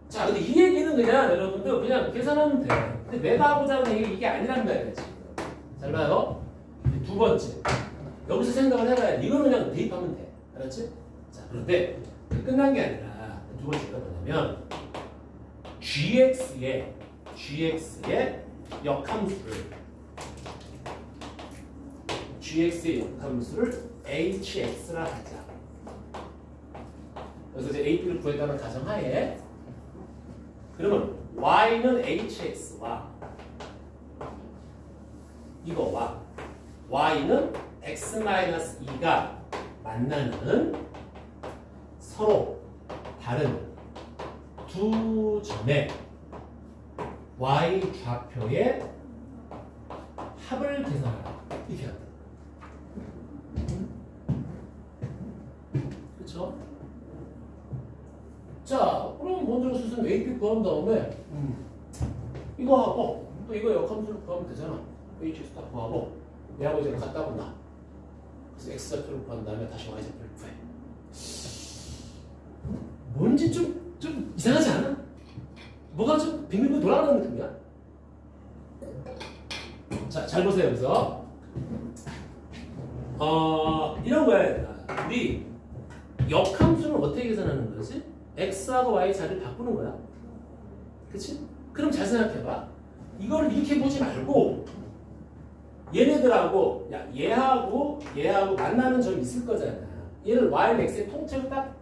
자, 근데 이 얘기는 그냥 여러분들 그냥 계산하면 돼. 근데 내가 하고자 하는 얘기 이게 아니란 말이야, 지금. 잘 봐요. 두 번째. 여기서 생각을 해봐야 돼. 이거는 그냥 대입하면 돼. 알았지? 자, 그런데 끝난 게 아니라 두 번째가 뭐냐면 gx의 역함수를 hx라 하자. 그래서 이제 AP를 구했다는 가정하에 그러면 y는 hx와 이거와 y는 x-2가 만나는 서로 다른 두 점의 y 좌표의 합을 계산하라. 이렇게 한다. 그렇죠? 자, 그럼 먼저 수순 AP 구한 다음에 이거 하고 또 이거 역함수를 구하면 되잖아. HX 딱 구하고 얘하고 이제 같다고 나. 그래서 x좌표를 구한 다음에 다시 y좌표를 구해. 뭔지 좀 이상하지 않아? 뭐가 좀 빙글빙글 돌아가는 느낌이야? 자, 잘 보세요. 여기서 이런 거야. 얘들아. 우리 역함수는 어떻게 계산하는 거지? x하고 y 자리를 바꾸는 거야. 그치? 그럼 잘 생각해봐. 이걸 이렇게 보지 말고 얘네들하고 얘하고 만나는 점이 있을 거잖아. 얘를 y는 x의 통째로 다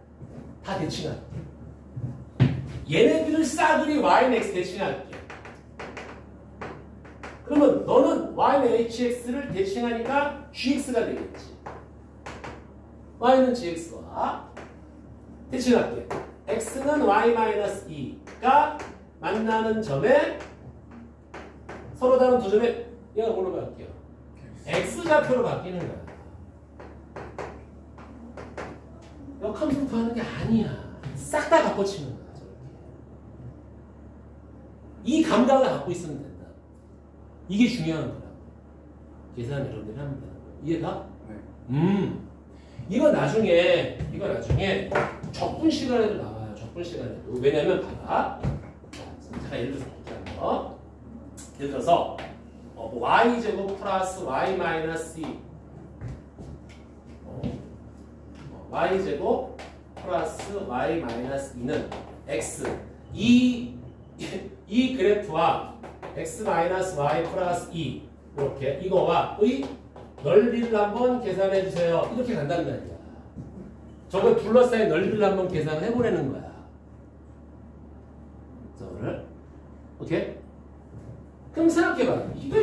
대칭할게. 얘네들을 싸그리 y는 x 대칭할게. 그러면 너는 y는 hx를 대칭하니까 gx가 되겠지. y는 gx와 대칭할게. x는 y-2가 만나는 점에 서로 다른 두 점에 얘가 뭘로 바뀌어? x좌표로 바뀌는 거야. 역함수 구하는 게 아니야. 싹 다 바꿔치는 거야. 저렇게. 이 감각을 갖고 있으면 된다. 이게 중요한 거야. 계산 여러분들이 하면 되는 거야. 이해가? 네. 이거 나중에 적분 시간에도 나와요. 적분 시간에도. 왜냐면 봐봐. 제가 예를 들어서 볼게 한번. 예를 들어서 y제곱 플러스 y 마이너스 2 y제곱 플러스 y 마이너스 2는 x 이 그래프와 x 마이너스 y 플러스 2 이렇게 이거와의 넓이를 한번 계산해 주세요. 이렇게 간단 말이야. 저걸 둘러싸인 넓이를 한번 계산해 보라는 거야. 저거를 오케이? 그럼 생각해봐. 이거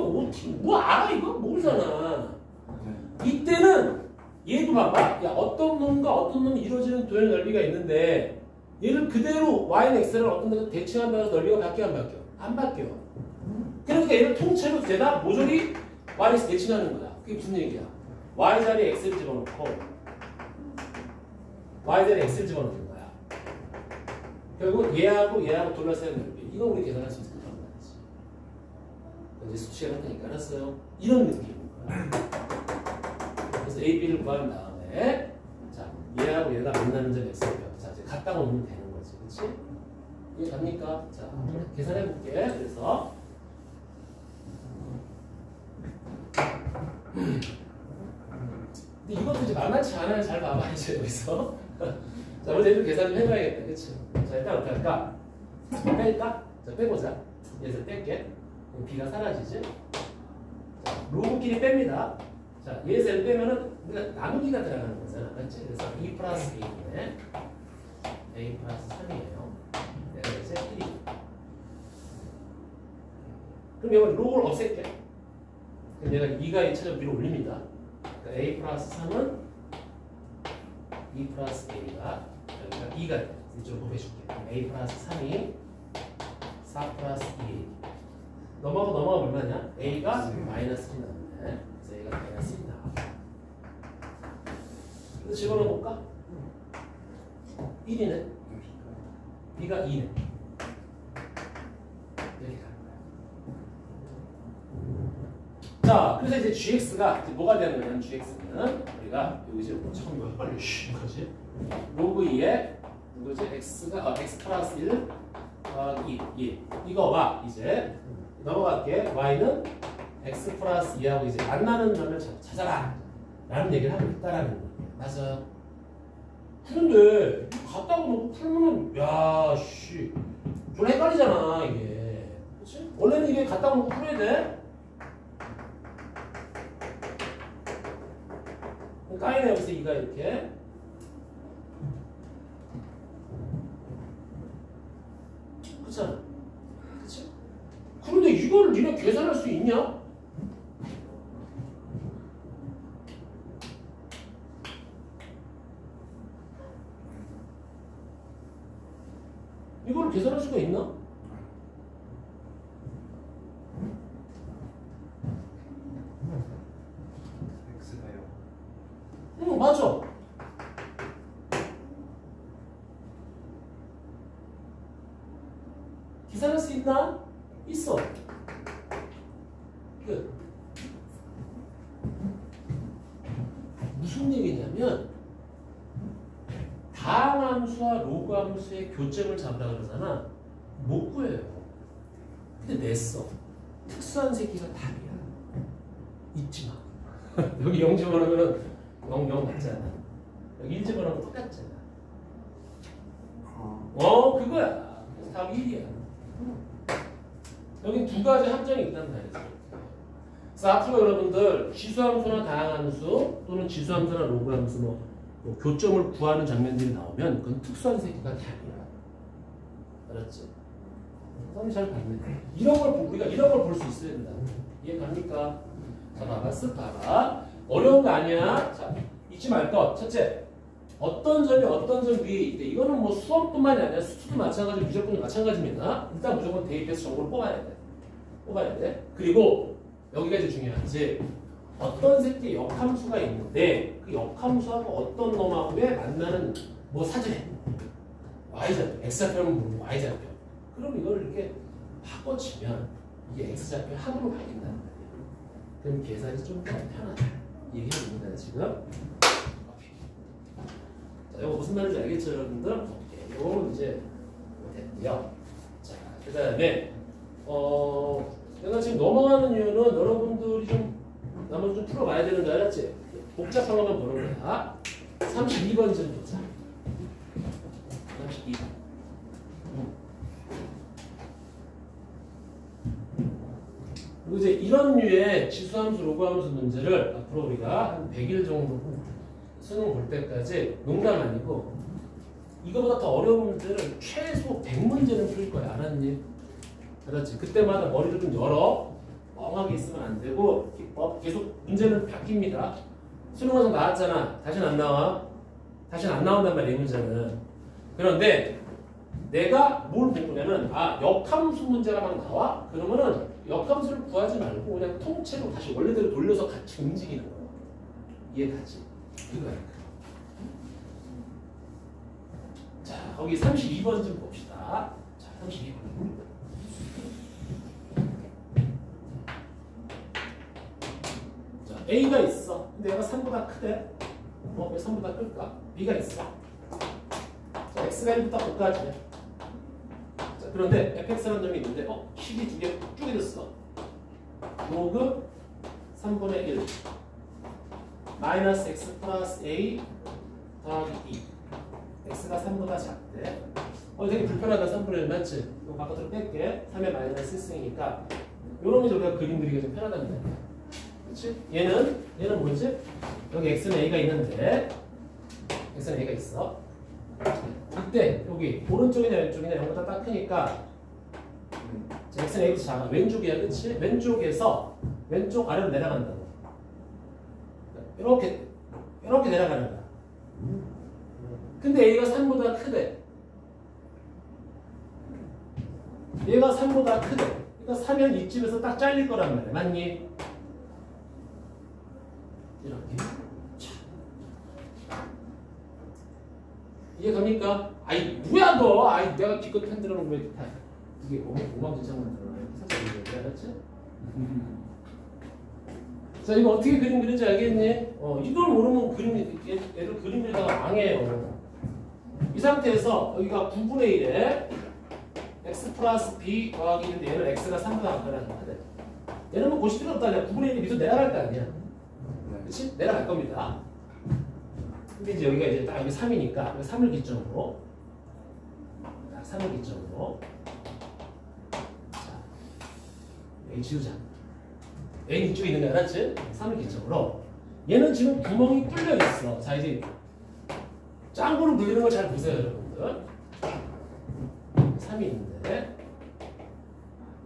어떻게 뭐 알아? 이거 모르잖아. 이때는 얘도 봐봐. 야, 어떤 놈이 이루어지는 도형 넓이가 있는데 얘를 그대로 y는 x를 어떤 데서 대칭한다고 해서 넓이가 바뀌어 안 바뀌어? 안 바뀌어. 그러니까 얘를 통째로 대다 모조리 y에서 대칭하는 거야. 그게 무슨 얘기야? y 자리에 x를 집어넣고 y 자리에 x를 집어넣는 거야. 결국 얘하고 둘러싸인 넓이. 이거 우리 계산할 수 있을 거란 말이지. 이제 수치가 같으니까 알았어요? 이런 느낌인 거야. 그래서 A, B를 구한 다음에 자 얘하고 얘가 만나는 점 x표. 자 이제 갖다가 놓으면 되는 거지, 그렇지? 이해 갑니까? 자 계산해 볼게. 그래서 근데 이것도 이제 만만치 않아요. 잘 봐봐 이제 여기서. 자 먼저 얘들 계산 좀 해봐야겠다, 그렇지? 자 일단 어떻게 할까? 뺄까? 자 빼보자. 얘에서 뺄게. B가 사라지지? 자 로그끼리 뺍니다. 자 얘에서 빼면은 우리가 나누기가 들어가는 거잖아, 그렇지? 그래서 2 플러스 A네. A 플러스 3이에요. 내가 이제 1이. 그럼 이걸 로그를 없앨게. 그럼 얘가 2가 2차전 위로 올립니다. 그러니까 A 플러스 3은 2 플러스 A가 여기가 2가 돼. 이쪽으로 곱해줄게. A 플러스 3이 4 플러스 2A. 넘어가 얼마냐? A가 마이너스 1 나오네. 그래서 A가 마이너스 1 나와. 그래서 집어넣어볼까? 1이네. B가 2네. 이렇게 가는 거야. 자, 그래서 이제 gx가 이제 뭐가 되는 거냐면 gx는 우리가 여기 이제 처음 이거 헷갈려. 거지? 로그 2에 누구지? x가 x 플러스 1 2 이거와 이제 넘어갈게. y는 x 플러스 2하고 이제 만나는 점을 찾아라 라는 얘기를 하고 있다라는 거예요. 맞아요. 그런데 갖다가 놓고 풀면 야씨 좀 헷갈리잖아 이게. 그치? 원래는 이게 갖다가 놓고 풀어야 돼. 까이네. 여기서 2가 이렇게 그렇잖아. 그치? 그런데 이걸 니네 계산할 수 있냐? 이걸 계산할 수가 있나? X가요. 응, 맞아. 계산할 수 있나? 있어. 끝. 뭐냐면 다항함수와 로그함수의 교점을 잡으라 그러잖아. 못 구해요. 근데 냈어. 특수한 새끼가 답이야. 잊지 마. 여기 0 집어넣으면 0 맞잖아. 여기 1 집어넣으면 똑같잖아. 그거야. 그래서 답이 1이야. 여기 두 가지 함정이 있단 말이죠. 그래서 앞으로 여러분들 지수함수나 다항함수 또는 지수함수나 로그함수 뭐 교점을 구하는 장면들이 나오면 그건 특수한 새끼가 답이야. 알았지? 선생님 잘 봤네. 우리가 이런 걸 볼 수 있어야 된다. 이해 갑니까? 자, 봐봐. 쓱 봐봐. 어려운 거 아니야. 자, 잊지 말 것. 첫째, 어떤 점이 어떤 점 위에 있대. 이거는 뭐 수험뿐만이 아니라 수투도 마찬가지고 무조건 마찬가지입니다. 일단 무조건 대입해서 정보를 뽑아야 돼. 그리고 여기가 이제 중요하지. 어떤 새끼의 역함수가 있는데 그 역함수하고 어떤 놈하고의 만나는 뭐 사진에 y좌표, x좌표는 모르고 y좌표. 그럼 이걸 이렇게 바꿔치면 이게 x좌표 합으로 바뀐단 말이야. 그럼 계산이 좀 더 편하다. 얘기해줍니다 지금. 자, 이거 무슨 말인지 알겠죠 여러분들? 오케이. 이거는 이제 됐고요. 자, 그 다음에 내가 지금 넘어가는 이유는 여러분들이 좀 나머지 좀 풀어봐야 되는 거 알았지? 복잡한 것만 보는 거야. 32번 좀 보자. 32번. 그리고 이제 이런 류의 지수함수, 로그함수 문제를 앞으로 우리가 한 100일 정도 수능 볼 때까지 농담 아니고 이거보다 더 어려운 문제를 최소 100문제는 풀 거야. 알았니? 알았지? 그때마다 머리를 좀 열어. 멍하게 있으면 안 되고 계속 문제는 바뀝니다. 수능 완성 나왔잖아. 다시는 안 나와. 다시는 안 나온단 말이야 이 문제는. 그런데 내가 뭘 보냐면 역함수 문제가 막 나와? 그러면은 역함수를 구하지 말고 그냥 통째로 다시 원래대로 돌려서 같이 움직이는 거야. 이해가지? 이거야. 자, 거기 32번 좀 봅시다. 자, 32번. 자, A가 있어. 근데 얘가 3보다 크대. 왜 3보다 클까? B가 있어. 자, X가 1부터 9까지야. 자, 그런데 fx라는 점이 있는데, 식이 두 개 쪼개졌어. 로그 3분의 1 마이너스 x 플러스 a 더하기 2. x가 3보다 작대. 되게 불편하다. 3분의 1 맞지? 이거 바깥으로 뺄게. 3의 마이너스 1승이니까 요런 게 우리가 그림 그리기가 좀 편하단 말이야. 그치? 얘는 뭐지? 여기 x는 a가 있는데 x는 a가 있어. 이때 여기 오른쪽이냐 왼쪽이냐 이거보다 딱 크니까 x는 a보다 작아. 왼쪽이야. 그치? 왼쪽에서 왼쪽 아래로 내려간다고. 이렇게 내려가는 거야. 근데 a가 3보다 크대. 얘가 3보다 크대. 그러니까 3은 이쯤에서 딱 잘릴 거란 말이야. 맞니? 이렇게. 이해 갑니까? 뭐야 너? 내가 기껏 펜들어 놓은 왜 다 이게 오망진창 만들어놔. 살짝 이렇게 알았지? 자, 이거 어떻게 그림 그리는지 알겠니? 이걸 모르면 얘를 그림 그리다가 망해요. 이 상태에서 여기가 9분의 1에 x 플러스 b 더하기 있는데 얘는 x가 3보다 안 크다는 거야. 얘는 뭐 고시 필요 없다. 9분의 1이 밑으로 내려갈 거 아니야. 그치? 내려갈 겁니다. 근데 이제 여기가 이제 딱 여기 3이니까 3을 기점으로 3을 기점으로 자, 여기 지우자. A 이쪽에 있는 거 알았지? 3을 기점으로 얘는 지금 구멍이 뚫려 있어. 자, 이제 짱구로 물리는 걸 잘 보세요 여러분들. 3이 있는데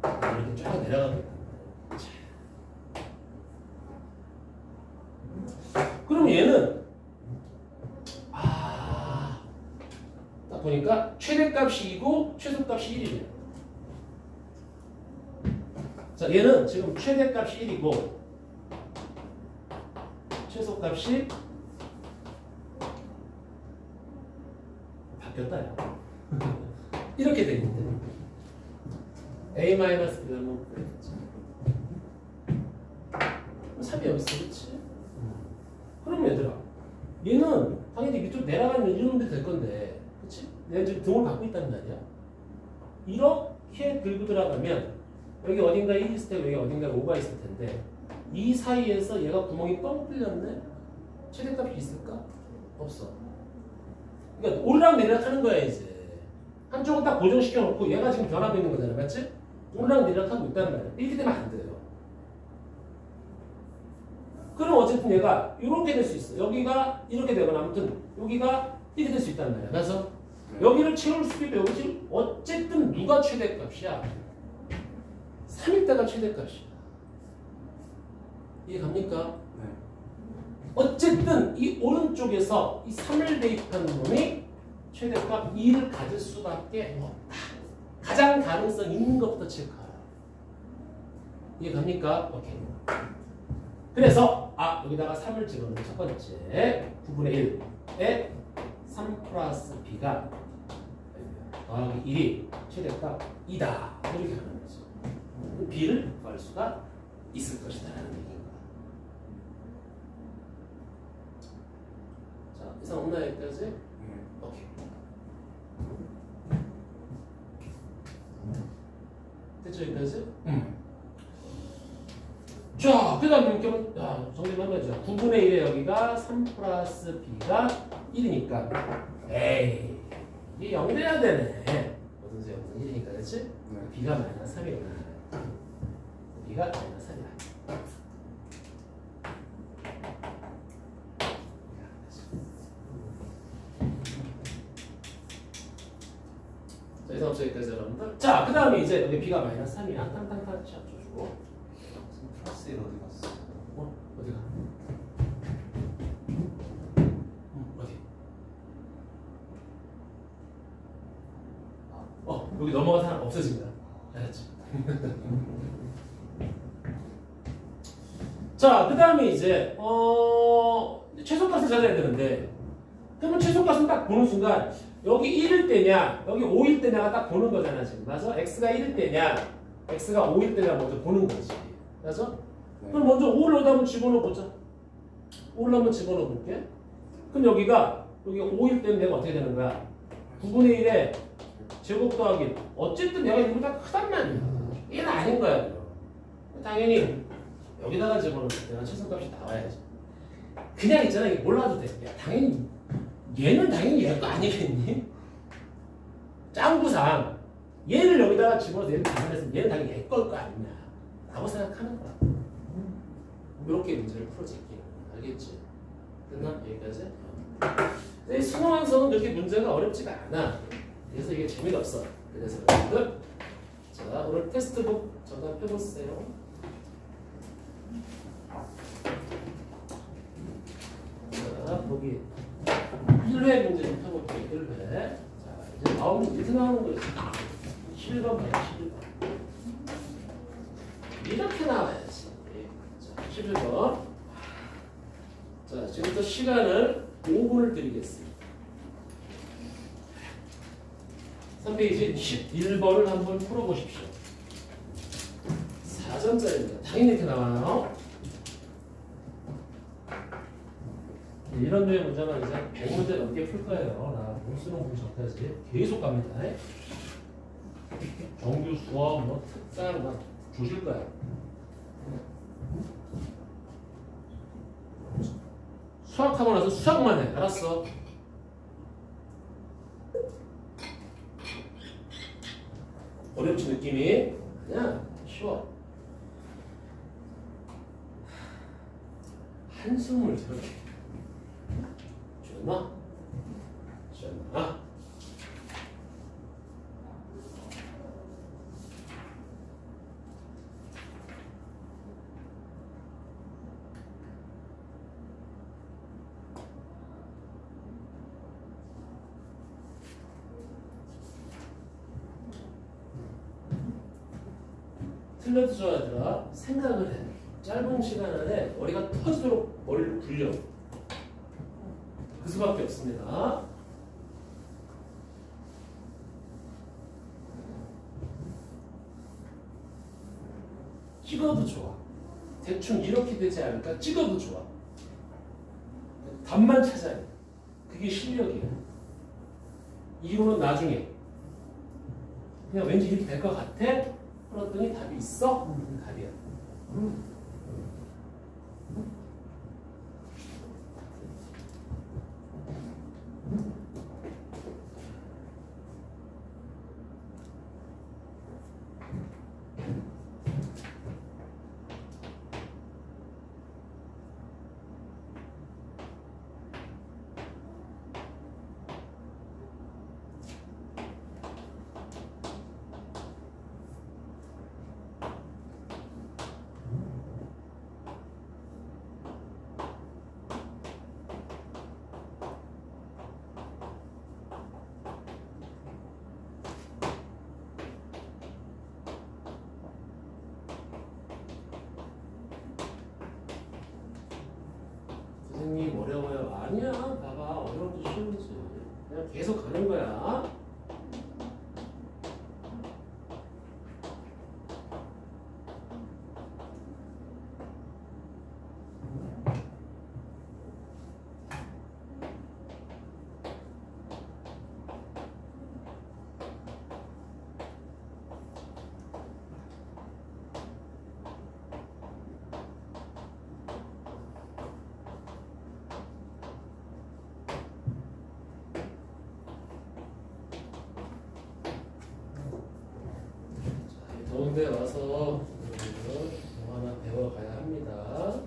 이렇게 쫙 내려가고 그럼 얘는 딱 보니까 최대값이 2고 최소값이 1이래요. 자, 얘는 지금 최대값이 1이고 최소값이 바뀌었다. 이렇게 돼 있는데 a 마이너스 b는 3이 여기 있어. 그치? 그럼 얘들아 얘는 당연히 밑으로 내려가면 이런 놈들이 될 건데, 그치? 내가 지금 등을 갖고 있단 말이야. 이렇게 들고 들어가면 여기 어딘가 1이 있을 테고 여기 어딘가 5가 있을 텐데 이 사이에서 얘가 구멍이 뻥 뚫렸네? 최대값이 있을까? 없어. 그러니까 오르락 내리락 하는 거야 이제. 한쪽은 딱 고정시켜 놓고 얘가 지금 변하고 있는 거잖아, 맞지? 오르락 내리락 하고 있단 말이야. 이렇게 되면 안 돼요. 그럼 어쨌든 얘가 이렇게 될 수 있어. 여기가 이렇게 되거나 아무튼 여기가 이렇게 될 수 있단 말이야. 그래서 여기를 채울 수도 있고 여기 지금 어쨌든 누가 최대값이야? 3일대가 최대값이야. 이해 갑니까? 네. 어쨌든 이 오른쪽에서 이 3을 대입한 놈이 최대값 2를 가질 수밖에 없다. 가장 가능성 있는 것부터 체크하라. 이해 갑니까? 오케이. 그래서 여기다가 3을 집어넣는 첫 번째 9분의 1에 3 플러스 b가 더하기 1이 최대값 2다. 이렇게 하는 거죠. b를 구할 수가 있을 것이다 라는 얘기인 거야. 자, 이상 없나 여기까지? 네. 오케이. 됐죠 여기까지? 자, 그 다음에 정리 한번 해보자. 9분의 1에 여기가 3 플러스 b가 1이니까 에이 이게 0 돼야 되네. 어떤 수야? 1이니까 그렇지? 네. b가 마이너스 3이구나. b가 마이너스 3이야. 자, 이상 없어 여기까지 여러분들. 자, 그 다음에 이제 여기 b가 마이너스 3이야. 땅땅땅 쳐주고. 플러스 1 어디 갔어? 어디가? 어디? 여기 넘어가서 하나 없어집니다. 알았지? 자, 그 다음에 이제 최소값을 찾아야 되는데 그러면 최소값은 딱 보는 순간 여기 1일 때냐 여기 5일 때냐가 딱 보는 거잖아 지금. 맞아? x가 1일 때냐 x가 5일 때냐 먼저 보는 거지. 맞아? 네. 그럼 먼저 5를 여기다 한번 집어넣어 보자. 5를 한번 집어넣어 볼게. 그럼 여기가 여기 5일 때는 내가 어떻게 되는 거야? 9분의 1에 제곱 더하기 어쨌든 내가 이거보다 크단 말이야. 얘는 아닌 거야. 이거. 당연히 여기다가 집어넣을 때는 최소값이 나와야지. 그냥 있잖아. 이게 몰라도 돼. 야, 당연히 얘는 당연히 얘 거 아니겠니? 짱구상 얘를 여기다가 집어넣어서 얘를 계산했으면 얘는 당연히 얘 걸 거 아니냐 라고 생각하는 거야. 이렇게 문제를 풀어제끼는 거야. 알겠지? 됐나? 여기까지? 근데 수능완성은 그렇게 문제가 어렵지가 않아. 그래서 이게 재미가 없어. 그래서 여러분들 자 오늘 테스트북 정답해보세요. 자 보기 1회 문제 좀 펴볼게요. 1회. 자 이제 나오는 이렇게 나오는 거지. 7번 봐요. 7번. 이렇게 나와야지. 자 11번. 자 지금부터 시간을 5분을 드리겠습니다. 3페이지 11번을 한번 풀어보십시오. 4점짜리입니다. 당연히 이렇게 나와요. 이런 류의 문제만 이제 100문제 넘게 풀 거예요. 나 수능 보기 전까지 계속 갑니다. 정규 수업, 뭐 특강 막 주실 거야. 수학하고 나서 수학만 해. 알았어? 어렵지 느낌이? 아니야. 쉬워. 한숨을 저렇게 쉬었나? 쉬었나? 틀려도 좋아하더라. 생각을 해. 짧은 시간 안에 머리가 터지도록 머리를 굴려. 그 수밖에 없습니다. 찍어도 좋아. 대충 이렇게 되지 않을까? 찍어도 좋아. 답만 찾아야 돼. 그게 실력이야. 이론은 나중에. 그냥 왠지 이렇게 될 것 같아? 풀었더니 답이 있어? 답이야. 선생님 어려워요. 아니야. 봐봐. 어려운지 쉬운지. 그냥 계속 가는 거야. 더운데 와서 뭐 하나 배워가야 합니다.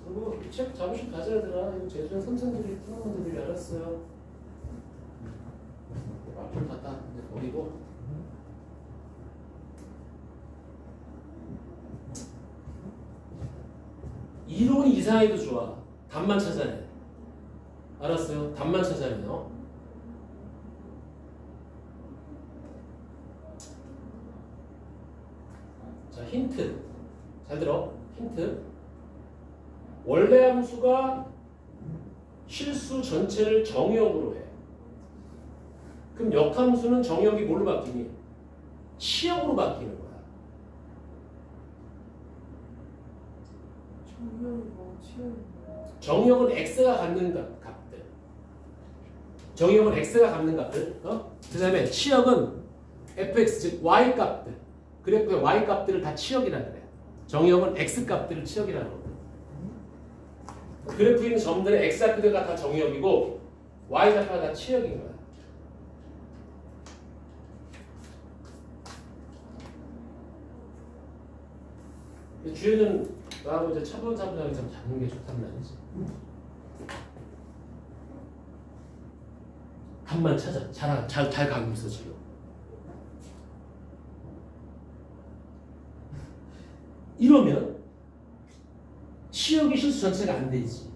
그리고 책 잠시 가져야 되나? 이거 제주행 선생들이 학원들이 알았어요. 앞으로 갖다 버리고. 이론이 이상해도 좋아. 답만 찾아내. 알았어요? 답만 찾아내요. 자, 힌트. 잘 들어. 힌트. 원래 함수가 실수 전체를 정의역으로 해. 그럼 역함수는 정의역이 뭘로 바뀌니? 치역으로 바뀌는 거야. 정의역은 x가 갖는 값들. 정의역은 x가 갖는 값들. 그 다음에 치역은 fx, 즉 y 값들. 그래프의 y 값들을 다 치역이라 그래. 정의역은 x 값들을 치역이라는 거거든. 그래프에 있는 점들의 x 좌표가 다 정의역이고 y 좌표가 다 치역인 거야. 주연은 나하고 이제 차분차분하게 좀 잡는 게 좋단 말이지. 답만 찾아. 잘 가고 있어 지금. 이러면 치역이 실수 전체가 안 되지.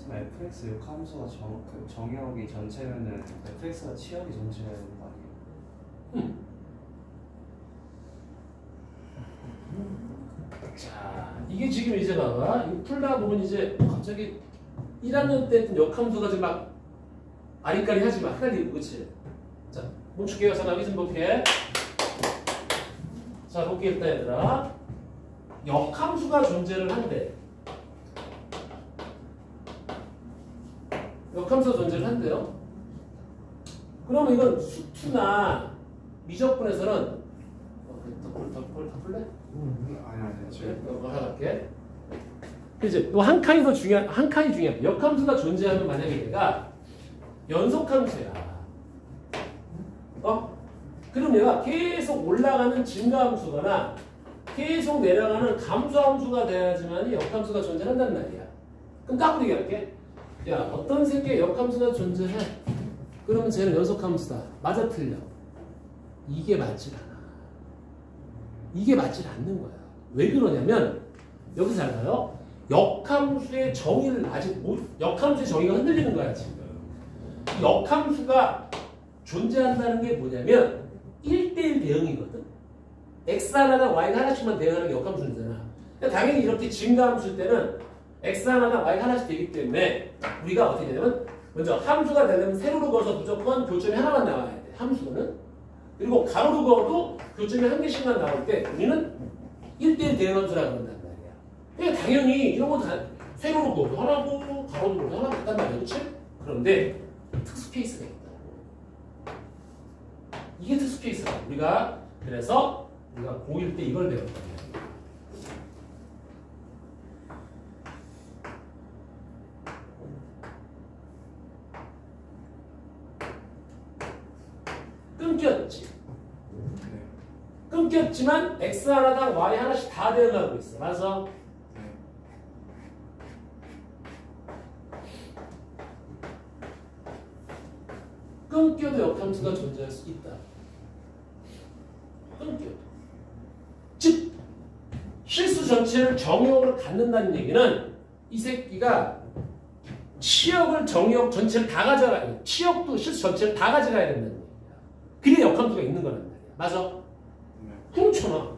fx 역함수가 정의역이 전체면은 fx가 치역이 전체라는 거 아니에요? 자, 이게 지금 이제 봐봐. 이거 풀다 보면 이제 갑자기 1학년 때 했던 역함수가 지금 막 아리까리 하지 마. 헷갈리고, 그치? 자, 멈출게요. 자, 나기 좀 볼게. 자, 볼게 일단 얘들아. 역함수가 존재를 한대. 역함수가 존재를 한대요. 그러면 이건 수투나 미적분에서는 더 풀래? 아니 지금 넘어갈게. 이제 또 한 칸이 더 중요한 한 칸이 중요해. 역함수가 존재하면 만약에 얘가 연속함수야. 그럼 얘가 계속 올라가는 증가함수거나 계속 내려가는 감소함수가 돼야지만 역함수가 존재한단 말이야. 그럼 까꾸로 얘기할게. 야, 어떤 새끼의 역함수가 존재해? 그러면 쟤는 연속함수다. 맞아, 틀려? 이게 맞질 않아. 이게 맞질 않는 거야. 왜 그러냐면 여기서 잘 봐요. 역함수의 정의를 아직 역함수의 정의가 흔들리는 거야 지금. 역함수가 존재한다는 게 뭐냐면 1대1 대응이거든. x 하나당 y가 하나씩만 대응하는 게 역함수잖아. 당연히 이렇게 증가함수일 때는 x 하나당 y 하나씩 되기 때문에 우리가 어떻게 되냐면 먼저 함수가 되려면 세로로 그어서 무조건 교점이 하나만 나와야 돼. 함수는. 그리고 가로로 그어도 교점이 한 개씩만 나올 때 우리는 1대1 대응함수라고 한단 말이야. 그러니까 당연히 이런 건 다 세로로 그어도 하나고 가로로 그어도 하나고 있단 말이야. 그렇지? 그런데 특수 케이스가 있다. 이게 특수 케이스야. 그래서 우리가 고1 때 이걸 배웠거든요. 끊겼지. 끊겼지만 x 하나당 y 하나씩 다 대응하고 있어. 맞아? 끊겨도 역함수가 존재할 수 있다. 끊겨도. 즉 실수 전체를 정역으로 갖는다는 얘기는 이 새끼가 치역을 정역 전체를 다 가져가야 치역도 실수 전체를 다 가져가야 된다는 얘기야. 그게 역함수가 있는 거란 말이야. 맞아? 그렇잖아.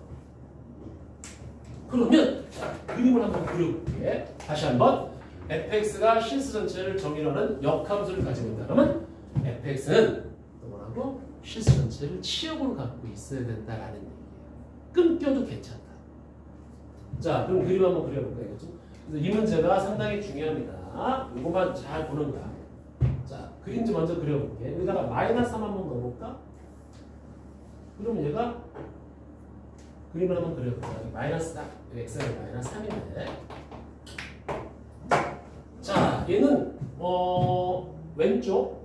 그러면 자, 그림을 한번 그려볼게. 다시 한번 fx가 실수 전체를 정의하는 역함수를 가지고 있다. 그러면 fx는 뭐라고? 실수 전체를 치역으로 갖고 있어야 된다라는 얘기예요. 끊겨도 괜찮다. 자, 그럼 그림 한번 그려볼까요? 그래서 이 문제가 상당히 중요합니다. 이것만 잘 보는 거야. 자, 그림 좀 먼저 그려볼게. 여기다가 마이너스 3 한번 넣어볼까? 그러면 얘가 그림을 한번 그려볼까? 마이너스다. x가 마이너스 3인데. 자, 얘는 왼쪽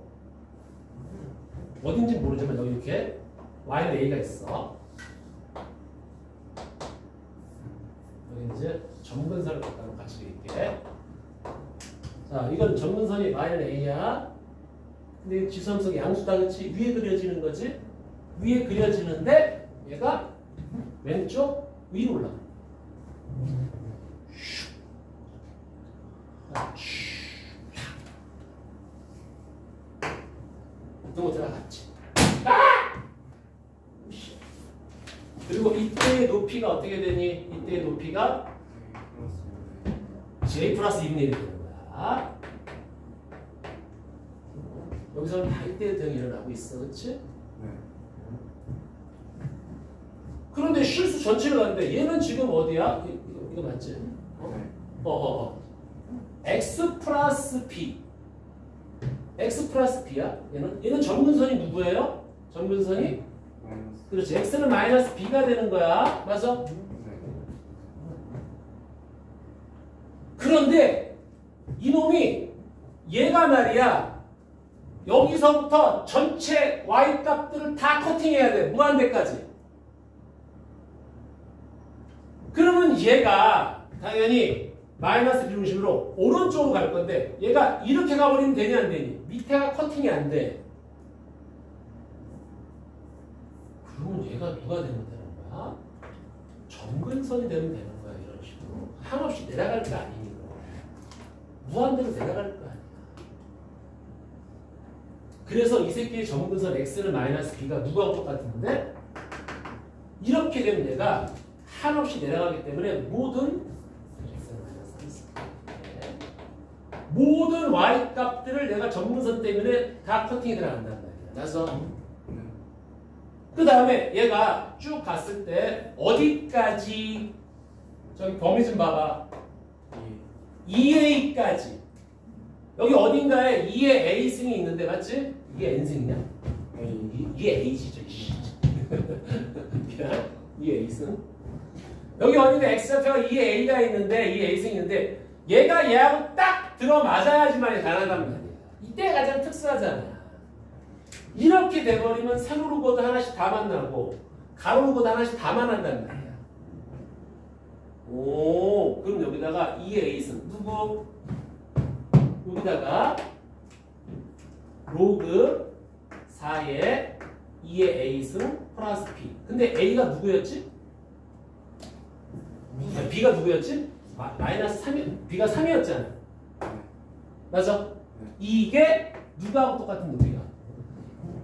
어딘지 모르지만 여기 이렇게 y는 a가 있어. 여기 이제 점근선을 갖다가 같이 그릴게. 자, 이건 점근선이 y는 a야. 근데 지수함수가 양수다, 그렇지? 위에 그려지는 거지? 위에 그려지는데 얘가 왼쪽 위로 올라가. 너무 들어갔지. 그리고 이때의 높이가 어떻게 되니? 이때의 높이가 j 플러스 2분의 1이 되는 거야. 여기서는 다 이때의 등이 일어나고 있어. 그렇지? 그런데 실수 전체를 가는데 얘는 지금 어디야? 이거 맞지? x 플러스 b. x 플러스 b야? 얘는 점근선이 누구예요? 점근선이? 그렇지. x는 마이너스 b가 되는 거야. 맞아? 그런데 이놈이 얘가 말이야 여기서부터 전체 y 값들을 다 커팅해야 돼. 무한대까지. 그러면 얘가 당연히 마이너스 비중식으로 오른쪽으로 갈 건데 얘가 이렇게 가버리면 되니 안 되니? 밑에가 커팅이 안 돼. 그러면 얘가 누가 되면 되는 거야? 점근선이 되면 되는 거야. 이런 식으로. 한없이 내려갈 거 아니니. 무한대로 내려갈 거 아니야. 그래서 이 새끼의 점근선 x는 마이너스 b가 누구하고 똑같은데 이렇게 되면 얘가 한없이 내려가기 때문에 모든 y 값들을 내가 점근선 때문에 다 커팅이 들어간단 말이야. 그래서 그 다음에 얘가 쭉 갔을 때 어디까지 저기 범위 좀 봐봐. 2a까지 여기 어딘가에 2의 a승이 있는데 맞지? 이게 n승이냐? 이게 a지죠. 2의 a승. 여기 어딘가 x좌표가 2의 a가 있는데 2의 a승이 있는데 얘가 얘하고 딱 들어맞아야지만 가능하단 말이야. 이때 가장 특수하잖아. 이렇게 돼버리면 세로로 그어도 하나씩 다 만나고 가로로 그어도 하나씩 다 만난단 말이야. 오, 그럼 여기다가 2의 a승 누구? 여기다가 로그 4의 2의 a승 플러스 b. 근데 a가 누구였지? b가 누구였지? 마이너스 3이, b가 3이었잖아. 맞아? 이게 누구하고 똑같은 높이가?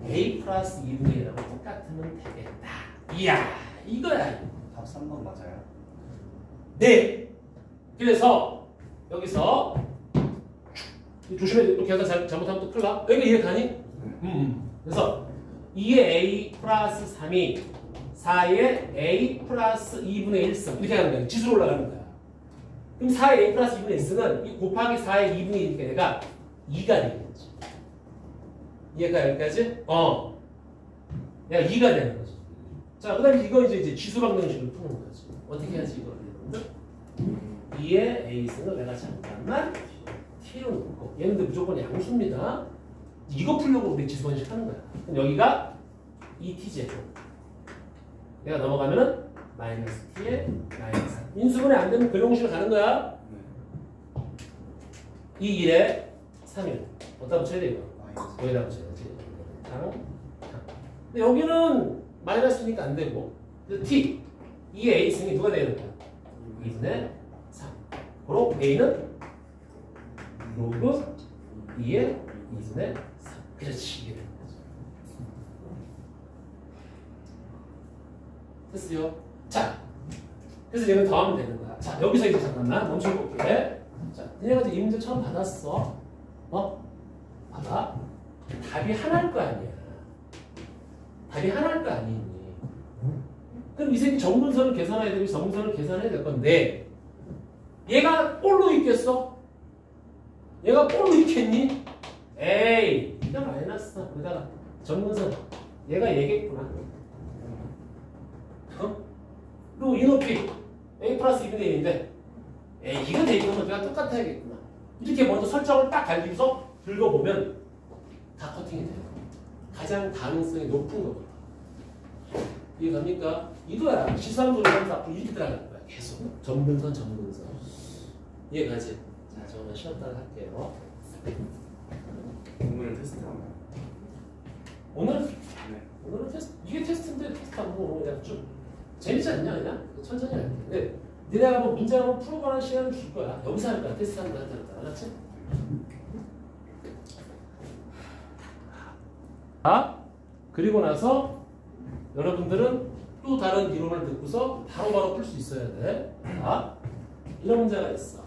a 플러스 2분의 1하고 똑같으면 되겠다. 이야, 이거야. 답 3번 맞아요? 네. 그래서 여기서 조심해. 또 계산 잘못하면 또 큰일 나. 여기 이해 가니? 그래서 2의 a 플러스 3이 4의 a 플러스 2분의 1승 이렇게 하는 거야. 지수로 올라가는 거야. 그럼 4의 a 플러스 2분의 1승은 이 곱하기 4의 2분의 1이니까 얘가 2가 되겠지. 이해가 여기까지? 얘가 2가 되는 거지. 자, 그 다음에 이거 이제 지수 방정식을 푸는 거지. 어떻게 해야지 이거? 2의 a승을 내가 잠깐만 t로 놓고 얘는 무조건 양수입니다. 이거 풀려고 우리 지수 방정식 하는 거야. 그럼 여기가 2t제곱. 내가 넘어가면은 마이너스 t에 마이너스 3. 인수분해 안 되면 근형식으로 가는 거야. 이 1에 3일. 어디다 붙여야 돼 이거? 여기다 붙여야지. 근데 여기는 마이너스니까 안 되고. t 2의 a승이 누가 되는 거야? 2분의 3. 그리고 a는 로그 2의 2분의 3. 그렇지. 이게 되는 거죠. 됐어요. 자, 그래서 얘는 더하면 되는 거야. 자, 여기서 이제 잠깐만 멈춰볼게. 자, 얘네가 이 문제 처음 받았어. 봐봐. 답이 하나일 거 아니야. 답이 하나일 거 아니니. 그럼 이 새끼 정분선을 계산해야 되고 정분선을 계산해야 될 건데 얘가 볼로 있겠어? 얘가 볼로 있겠니? 에이, 그냥 마이너스. 거기다가 정분선 얘가 얘겠구나. 그리고 이 높이 a 플러스 2분의 1인데 a가 되겠구나. 높이가 똑같아야겠구나. 이렇게 먼저 설정을 딱 갈기면서 긁어보면 다 커팅이 돼요. 가장 가능성이 높은 거거든. 이해갑니까? 이거야. 시상조를 하면서 앞으로 이렇게 들어갈 거야. 계속. 정분선. 이해가지? 자, 저는 쉬었다가 할게요. 오늘 테스트 하나요? 오늘? 네. 오늘은 테스트. 이게 테스트인데 테스트하고 그냥 좀 재밌지 않냐? 그냥? 천천히 할게. 근데 니네가 뭐 문제 한번 풀어보는 시간을 줄 거야. 여기서 할 거야. 테스트하는 거 한다. 알았지? 그리고 나서 여러분들은 또 다른 이론을 듣고서 바로바로 풀 수 있어야 돼. 이런 문제가 있어.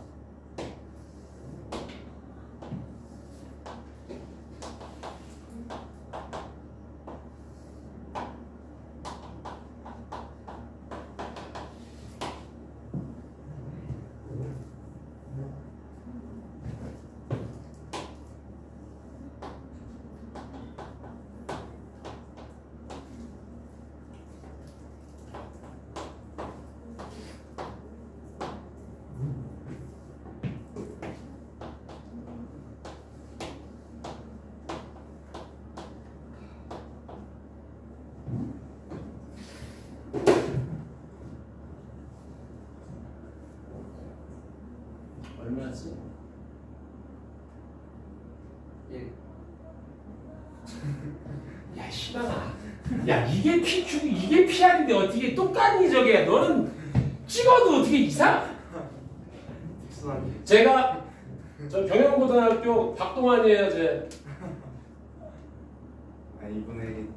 얼마지? 1. 야, 시방아. 야, 이게 PQ, 이게 PR인데 어떻게 똑같니, 저게? 너는 찍어도 어떻게 이상? 제가 저 경영고등학교 박동환이에요, 제. 이분의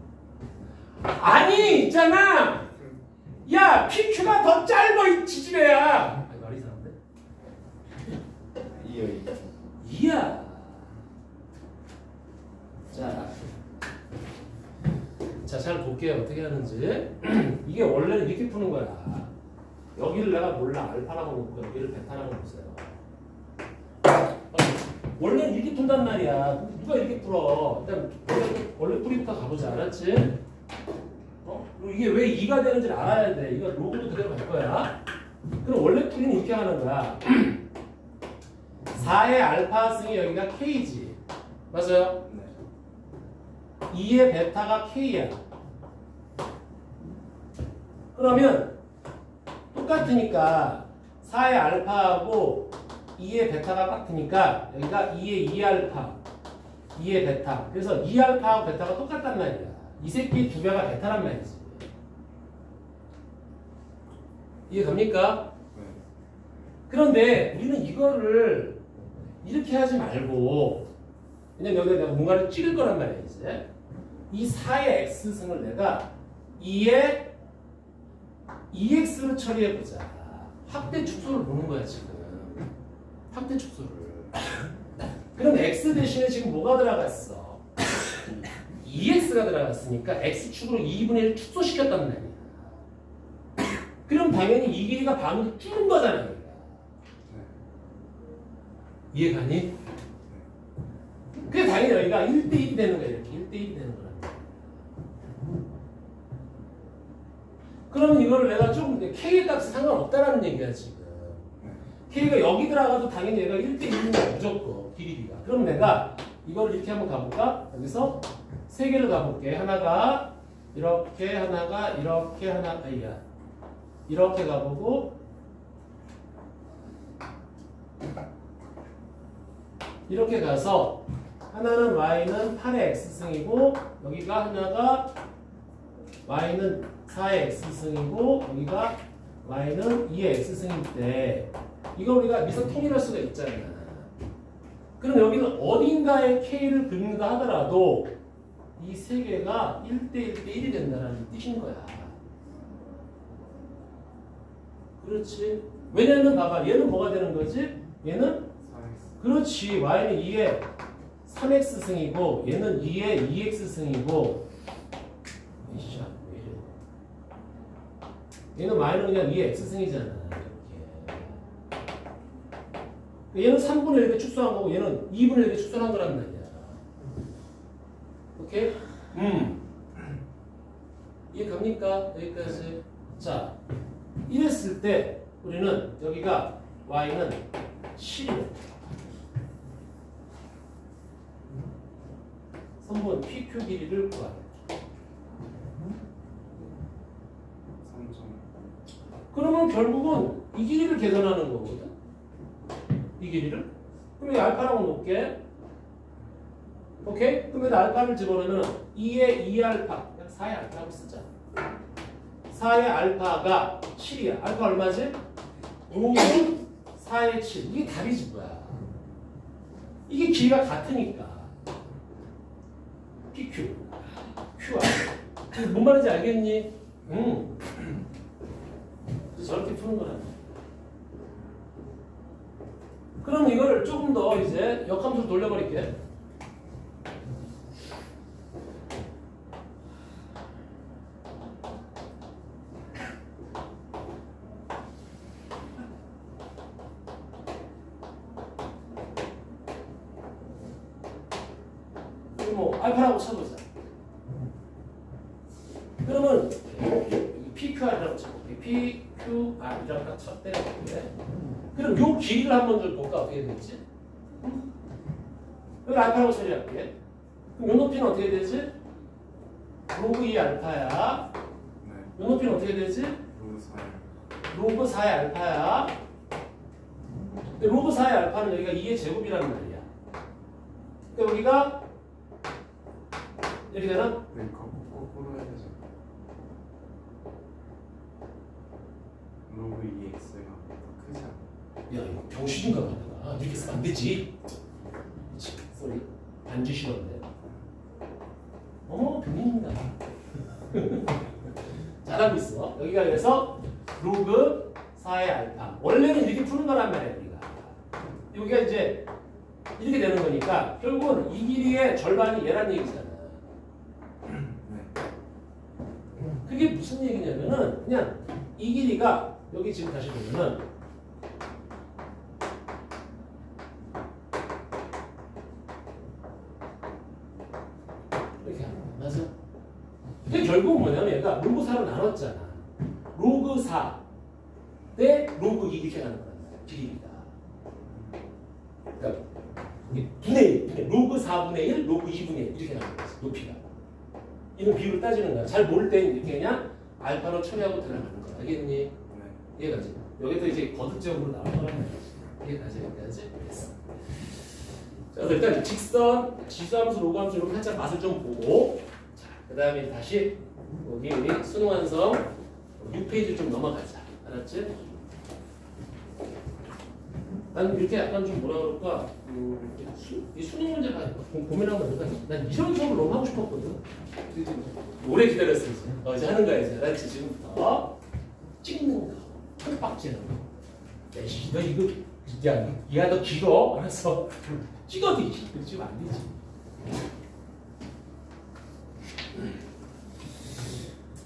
아니, 있잖아. 야, PQ가 더 짧아, 이 지지배야. 말이 이상한데? 이야. 자, 잘 볼게요. 어떻게 하는지. 이게 원래는 이렇게 푸는 거야. 여기를 내가 몰라. 알파라고 놓고 여기를 베타라고 놓으세요. 원래는 이렇게 푼단 말이야. 누가 이렇게 풀어? 일단 원래 뿌리부터 가보자. 알았지? 그리고 이게 왜 2가 되는지를 알아야 돼. 이거 로그도 그대로 갈 거야. 그럼 원래 풀이는 이렇게 하는 거야. 4의 알파승이 여기가 K지. 맞아요? 네. 2의 베타가 K야. 그러면 똑같으니까 4의 알파하고 2의 베타가 같으니까 여기가 2의 2알파, 2의 베타. 그래서 2알파하고 베타가 똑같단 말이야. 이 새끼 두 배가 베타란 말이지. 이해 갑니까? 네. 그런데 우리는 이거를 이렇게 하지 말고, 왜냐면 여기다 내가 뭔가를 찍을 거란 말이야, 이제. 이 4의 x승을 내가 2의 2x로 처리해보자. 확대 축소를 보는 거야, 지금. 확대 축소를. 그럼 x 대신에 지금 뭐가 들어갔어? 2x가 들어갔으니까 x축으로 2분의 1 축소시켰단 말이야. 그럼 당연히 이 길이가 반으로 줄은 거잖아. 이해가니? 그게 당연히 여기가 1대1이 되는 거야. 이렇게 1대1이 되는 거야. 그러면 이거를 내가 좀 K의 값이 상관없다라는 얘기야 지금. K가 여기 들어가도 당연히 얘가 1대1인 거야. 무조건 길이가. 그럼 내가 이걸 이렇게 한번 가볼까? 여기서 세 개를 가볼게. 하나가 이렇게, 하나가 이렇게, 하나가 아니야. 이렇게 가보고 이렇게 가서 하나는 y는 8의 x승이고 여기가 하나가 y는 4의 x승이고 여기가 y는 2의 x승일 때 이걸 우리가 미서 통일할 수가 있잖아. 그럼 여기는 어딘가에 k를 그린다 하더라도 이 세 개가 1대1대1이 된다는 뜻인 거야. 그렇지. 왜냐면 봐봐. 얘는 뭐가 되는 거지? 얘는 4x. 그렇지. y는 2의 3x승이고 얘는 2의 2x승이고 얘는 y는 그냥 2의 x승이잖아. 이렇게. 얘는 3분의 1에 축소한 거고 얘는 2분의 1에 축소한 거란 말이야. 오케이? 이해 갑니까? 여기까지. 자, 이랬을 때 우리는 여기가 y는 7이고 3번 PQ 길이를 구하래. 3점. 그러면 결국은 이 길이를 계산하는 거거든. 이 길이를. 그럼 이 알파라고 놓을게. 오케이? 그럼 여기 알파를 집어넣으면 2의 2알파, 4의 알파라고 쓰자. 4의 알파가 7이야. 알파 얼마지? 5는 4의 7. 이게 답이지 뭐야. 이게 길이가 같으니까. PQ, QR. 뭔 말인지 알겠니? 저렇게 푸는 거란 말이야. 그럼 이걸 조금 더 이제 역함수로 돌려버릴게. 뭐 알파라고 쳐보자. 그러면 PQR이라고 쳐볼게. PQR이라고 딱 때려볼게. 그럼 요 길이를 한번 좀 볼까? 어떻게 되지? 여기 알파라고 처리할게. 그럼 요 높이는 어떻게 되지? 로그 2 알파야. 네. 요 높이는 어떻게 되지? 로그 4의 알파야. 근데 로그 4의 알파는 여기가 2의 제곱이라는 말이야. 근데 여기가 이렇게 되나? 네, 거꾸로 해야 되죠. 로그 2x가 더 크지 않아? 야, 이거 병신인가 보다. 이렇게 쓰면 안 되지. 그치, 쏘리. 반지 싫었네. 어머, 병신인가. 잘하고 있어. 여기가 그래서 로그 4의 알파. 원래는 이렇게 푸는 거란 말이야, 우리가. 여기가 이제 이렇게 되는 거니까 결국은 이 길이의 절반이 얘란 얘기잖아. 그게 무슨 얘기냐면은 그냥 이 길이가 여기 지금 다시 보면은 이렇게 하는 거야. 맞아? 근데 결국은 뭐냐면 얘가 로그 4로 나눴잖아. 로그 4 대 로그 2 이렇게 가는 거란 말이야. 길이가. 그러니까 분의 1, 로그 4분의 1, 로그 2분의 1 이렇게 가는 거지. 높이가. 이런 비율을 따지는 거야. 잘 모를 때 이렇게 그냥 알파로 처리하고 들어가는 거야. 알겠니? 네. 이해가지? 여기도 이제 거듭적으로 나올 거란 말이지. 이해가지? 여기까지? 됐어. 자, 그래서 일단 직선, 지수함수, 로그함수 이렇게 살짝 맛을 좀 보고, 자, 그 다음에 다시 여기 우리 수능 완성 6페이지 좀 넘어가자. 알았지? 난 이렇게 약간 좀 뭐라 그럴까, 이 수능 문제 고민하면 난 이런 수업을 너무 하고 싶었거든. 오래 기다렸어 이제. 이제 하는 거야 이제. 알았지? 지금부터 찍는 거, 팍팍 찌는 거. 야, 너 이거 야, 너 길어? 알았어. 찍어도 이거 찍으면 안 되지.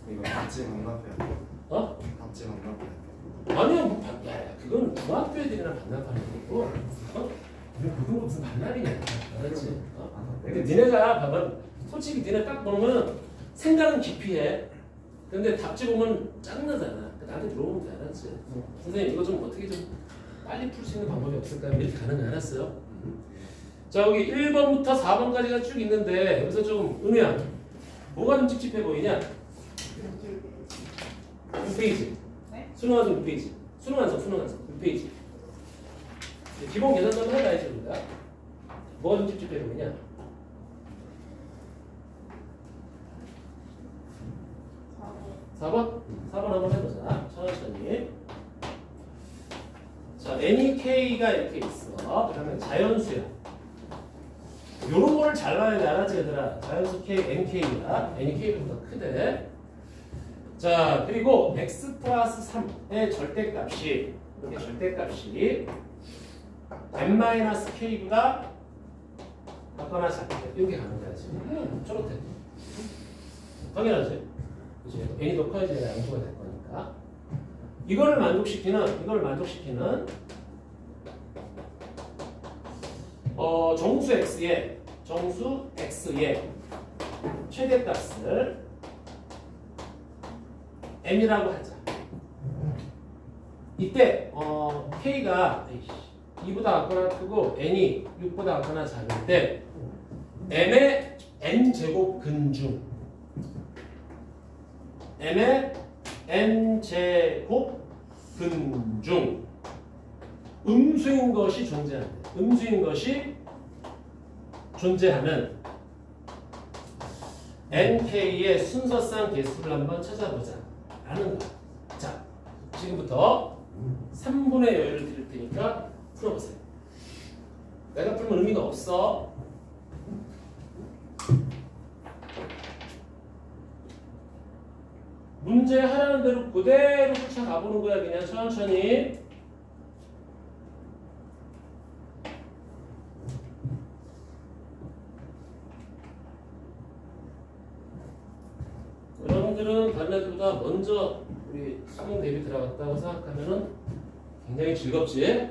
이거 답지 반납해야 돼. 어? 답지 반납해야 돼. 아니야, 뭐, 야, 그건 중학교 애들이랑 반납하는 거고, 그건 무슨 반납이냐, 알았지? 근데 니네가 봐봐, 솔직히 니네 딱 보면 생각은 깊이해. 근데 답지 보면 짱나잖아. 나한테 물어보면 돼, 알았지? 선생님 이거 좀 어떻게 좀 빨리 풀 수 있는 방법이 없을까요? 이렇게 가능해, 알았어요? 자, 여기 1번부터 4번까지가 쭉 있는데 여기서 좀 은혜야, 뭐가 좀 찝찝해 보이냐? 6페이지. 수능 완성 6페이지. 수능 완성 6페이지. 기본 계산 좀 해봐야지 우리가. 뭐가 좀 찝찝해 보이냐? 4번? 4번 한번 해보자. 천천히. 자, NEK가 이렇게 있어. 그 다음에 자연수야. 요런 거를 잘 나와야 돼. 알았지 얘들아? 자연수 K, NK야. NEK보다 크대. 자, 그리고 x 플러스 3의 절대값이, 이렇게 절대값이 n-k보다 작거나 작대. 이렇게 가는 거야 지금. 저렇대. 당연하지. 그치? n이 더 커야지 양수가 될 거니까. 이거를 만족시키는 정수 x의 최대값을 m이라고 하자. 이때 k가 2보다 작거나 크고 n이 6보다 작거나 작을 때 m의 n제곱 근중, m의 n제곱 근중 음수인 것이 존재하는 nk의 순서상 개수를 한번 찾아보자 라는 거야. 자, 지금부터 3분의 여유를 드릴 테니까 풀어보세요. 내가 풀면 의미가 없어. 문제 하라는 대로 그대로 쫓아가보는 거야. 그냥 천천히. 여러분들은 다른 애들보다 먼저 우리 수능 대비 들어갔다고 생각하면은 굉장히 즐겁지?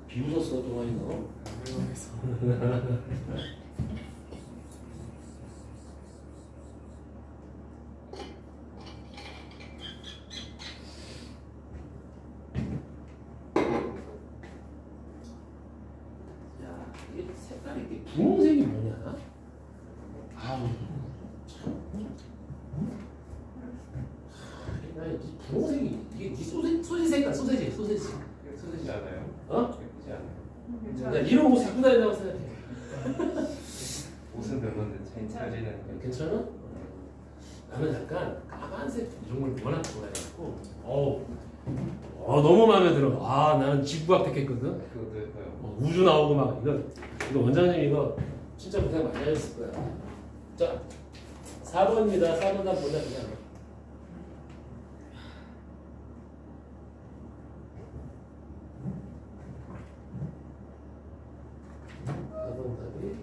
비웃었어, 동아리 너. 야, 이게 색깔이 이게 분홍색이 뭐냐? 아우. 분홍색이 이게 네 소시지 색깔, 소시지. 예쁘지 않아요? 어? 예쁘지 않아요? 나 이런 옷 입고 다닌다고 생각해. 옷은 별론데 차이는 괜찮아? 나는 약간 까만색 이런 걸 워낙 좋아해갖고 너무 마음에 들어. 나는 지구과학 택했거든. 그것도 예뻐요. 우주 나오고 막 이거 원장님 이거 진짜 고생 많이 하셨을 거야. 자, 4번입니다. 4번 한번 보자 그냥. 4번 답이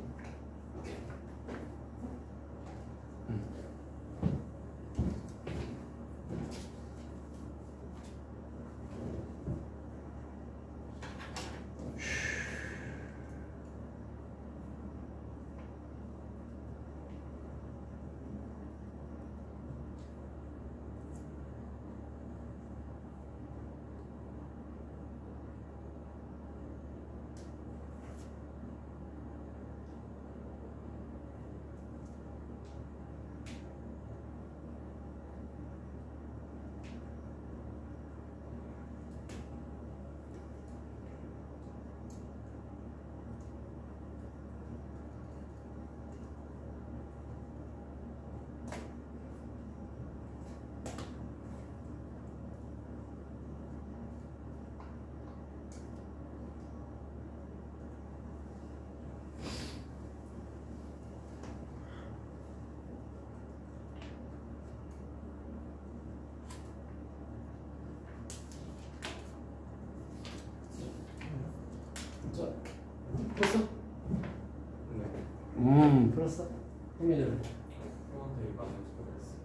풀었어? 흥민이는? 되게 많이 수고했어.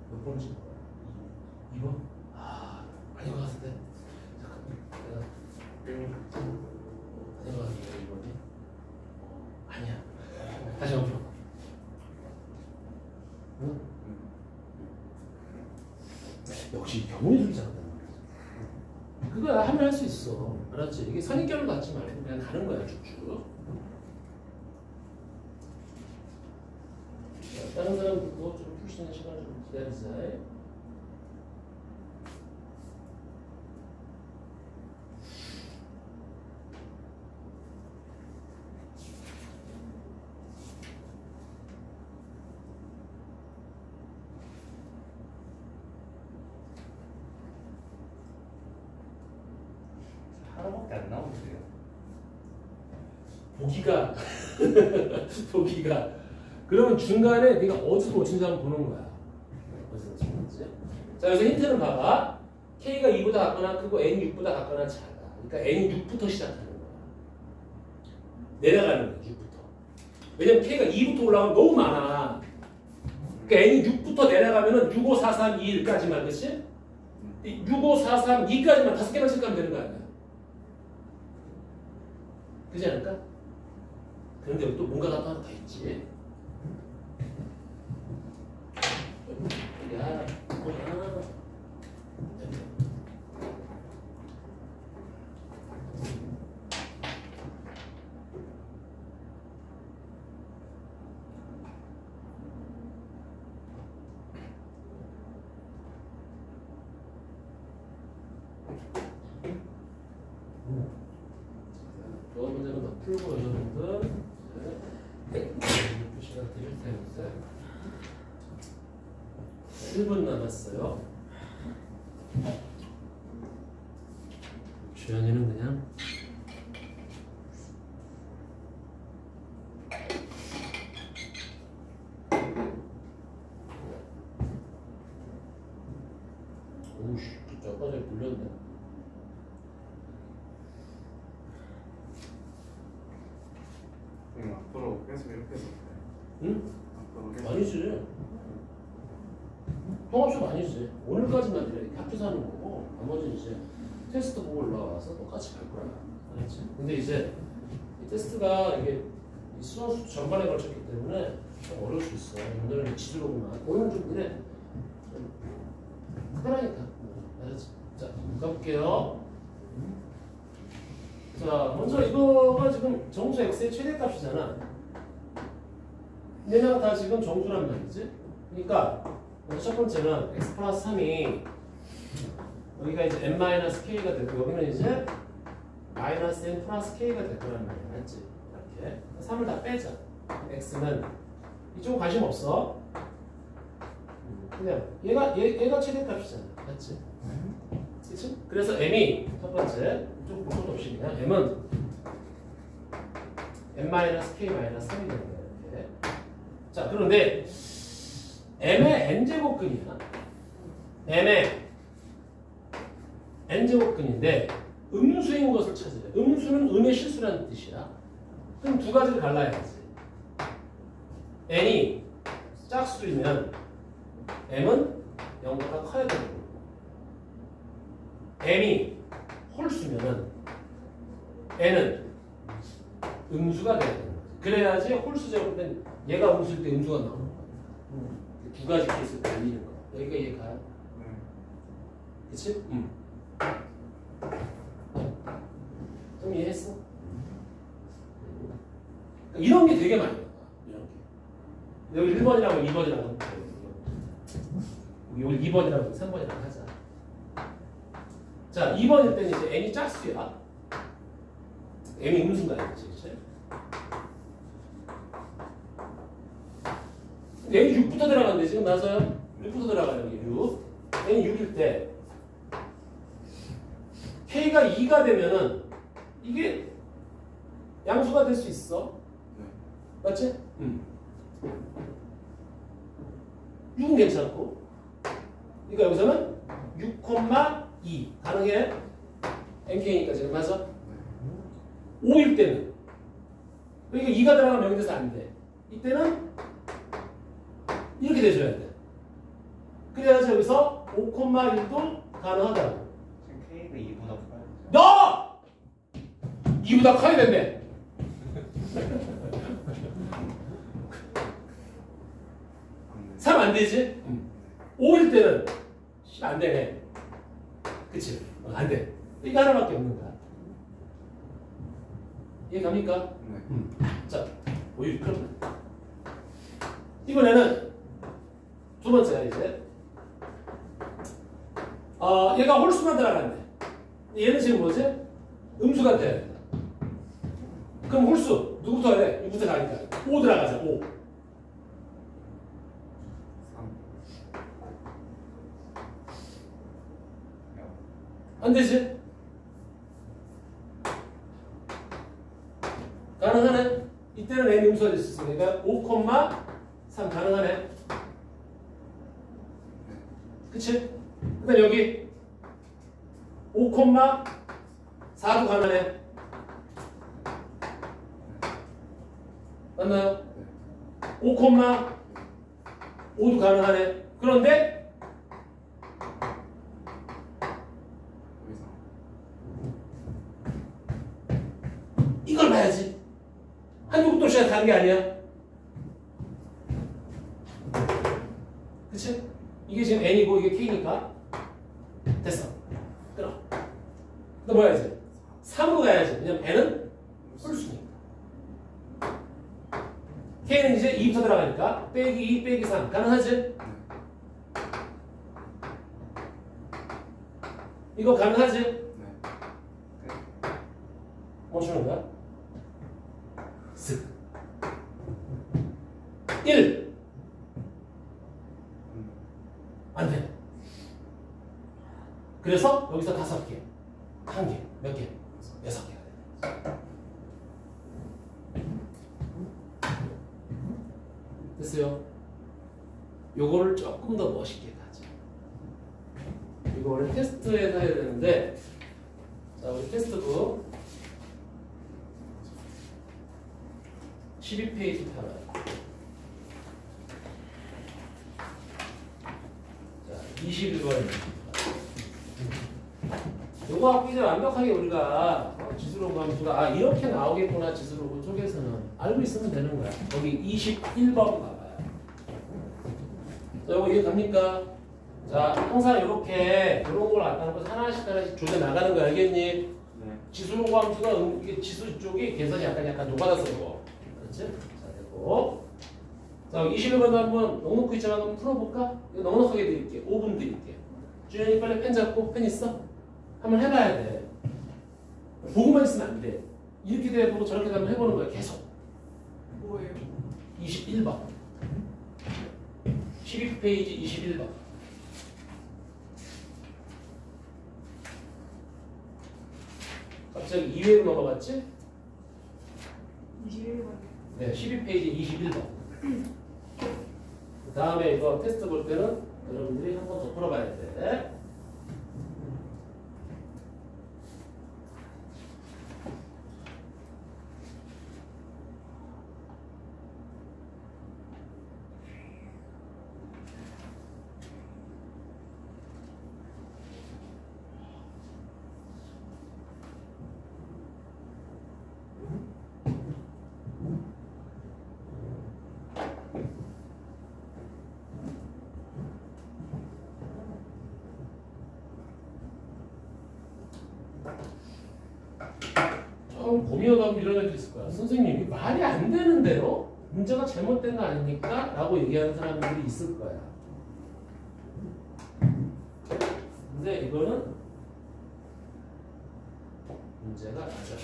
몇 번지? 2번? 아, 아닌 것 같은데. 잠깐만. 내가 아닌 것 같은데 2번이? 아니야. 다시 한번 풀어. 응? 역시 경우의 수를 잘한단 말이야. 그거 하면 할 수 있어. 알았지? 이게 선입견을 갖지 말고 그냥 가는 거야 쭉쭉. 자, 다른 사람들도 좀 풀 수 있는 시간을 좀 기다리자. 하나밖에 안 나오는데요. 보기가 보기가 그러면 중간에 네가 어디서 놓친지 한번 보는 거야. 어디서 놓친지. 자, 여기서 힌트는 봐봐. K가 2보다 같거나 크고 N이 6보다 같거나 작아. 그러니까 N이 6부터 시작하는 거야. 내려가는 거야. 6부터. 왜냐면 K가 2부터 올라가면 너무 많아. 그러니까 N이 6부터 내려가면은 6, 5, 4, 3, 2, 1까지만, 그치? 6, 5, 4, 3, 2까지만 5개만 체크하면 되는 거 아니야? 그렇지 않을까? 그런데 여기 또 뭔가가 또 하나 더 있지. 야, 뭐야. 저 문제는 더 풀고 여러분들 시간 드릴 텐데 1분 남았어요. 주연이는 그냥 오우씨 아까 전에 불렸네. 앞으로 계속 이렇게 해서 응? 앞으로 계속 아니지. 통합식 아니지. 오늘까지만 이렇게 합쳐서 하는 거고 나머지는 이제 테스트 보고 올라와서 똑같이 갈 거야. 알았지? 근데 이제 이 테스트가 이게 이 수능수 전반에 걸쳤기 때문에 좀 어려울 수 있어. 오늘은 지수로구만. 오늘은 좀 그래. 좀 편하니까. 알았지? 자, 가볼게요. 자, 먼저 이거가 지금 정수 x의 최대값이잖아. 얘네가 다 지금 정수란 말이지. 그러니까 먼저 첫 번째는 x 플러스 3이 여기가 이제 n-k가 되고 여기는 이제 마이너스 n 플러스 k가 될 거란 말이야. 맞지? 이렇게 3을 다 빼자. x는 이쪽은 관심 없어. 그냥 얘가 최대값이잖아. 맞지? 그치? 그래서 m이 첫 번째 이쪽 볼 것도 없이 그냥 m은 n-k-3이 되는 거야. 이렇게. 자, 그런데 m의 n제곱근이야. m의 n제곱근인데 음수인 것을 찾아요. 음수는 음의 실수라는 뜻이야. 그럼 두 가지를 갈라야지. n이 짝수이면 m은 0보다 커야 되는 거고 m이 홀수면은 n은 음수가 돼야 되는 거지. 그래야지 홀수제곱된 얘가 음수일 때 음수가 나오는 거야. 두 가지 케이스를 달리는 거야. 여기가 얘가. 그치? 좀 이해했어? 이런 게 되게 많이 나와. 이런 게. 여기 1번이라고 2번이라고 여기 2번이라고 3번이라고 하자. 자, 2번일 때는 이제 n이 짝수야. n이 음수인가 이거지, 그치? n이 6부터 들어가는데 지금 맞아요? 6부터 들어가요, 여기 6. n이 6일 때 k가 2가 되면은 이게 양수가 될 수 있어. 맞지? 6은 괜찮고. 그러니까 여기서는 6,2 가능해? nk니까 지금 맞아? 5일 때는 그러니까 2가 들어가면 명대사 안 돼. 이때는 이렇게 돼줘야 돼. 그래야지 여기서 5,1도 가능하다고. 지금 K가 2보다 커야 되죠. 너! 2보다 커야 된대. 3 안 되지? 5일 때는 안 되네. 그치? 안 돼. 이거 하나밖에 없는 거야. 이해 갑니까? 네. 자, 5일 그럼 이번에는 두 번째야 이제. 얘가 홀수만 들어가는데 얘는 지금 뭐지? 음수가 돼야 돼. 그럼 홀수 누구부터 해야 돼? 6부터 가니까 5 들어가자. 5. 3. 안 되지? 가능하네? 이때는 n이 음수가 될 수 있으니까 5,3 가능하네? 그치? 그 다음 여기 5,4도 가능하네? 맞나요? 5,5도 가능하네? 그런데 이걸 봐야지. 한두 국도시가 가는 게 아니야. 그치? 이게 지금 n이고 이게 k니까 됐어. 끊어. 너 뭐야 이제? 3으로 가야지. 왜냐면 n은 홀수니까. k는 이제 2부터 들어가니까 빼기 2 빼기 3 가능하지? 이거 가능하지? 네. 멈추는 거야? 1 안 돼. 그래서 여기서 5개, 1개, 몇 개? 6개가 돼. 됐어요? 요거를 조금 더 멋있게 가자. 이거를 테스트에서 해야 되는데, 자, 우리 테스트북 12페이지 펴라. 자, 21번입니다. 요거 갖고 이제 완벽하게 우리가 지수로그 함수가 이렇게 나오겠구나 지수로그 쪽에서는 알고 있으면 되는 거야. 거기 21번 봐봐요. 자, 요거 이해 갑니까? 자, 항상 이렇게 이런 걸 갖다 놓고 하나씩 조져 나가는 거 알겠니? 네. 지수로그 함수가 이게 지수 쪽이 계산이 약간 녹아져서 이거. 그렇지? 자, 됐고. 자, 21번도 한번 넉넉히 있잖아. 한번 풀어볼까? 이거 넉넉하게 드릴게. 5분 드릴게. 주연이 빨리 펜 잡고 펜 있어? 한번 해봐야 돼. 보고만 있으면 안 돼. 이렇게 돼보고 저렇게 되면 해보는 거야. 계속. 뭐예요? 21번. 12페이지 21번. 갑자기 2회로 넘어갔지? 21번. 네, 12페이지 21번. 그 다음에 이거 테스트 볼 때는 여러분들이 한 번 더 풀어봐야 돼. 고민하다 이런 애들 있을 거야. 선생님이 말이 안 되는데요? 문제가 잘못된 거 아닙니까? 라고 얘기하는 사람들이 있을 거야. 근데 이거는 문제가 맞아.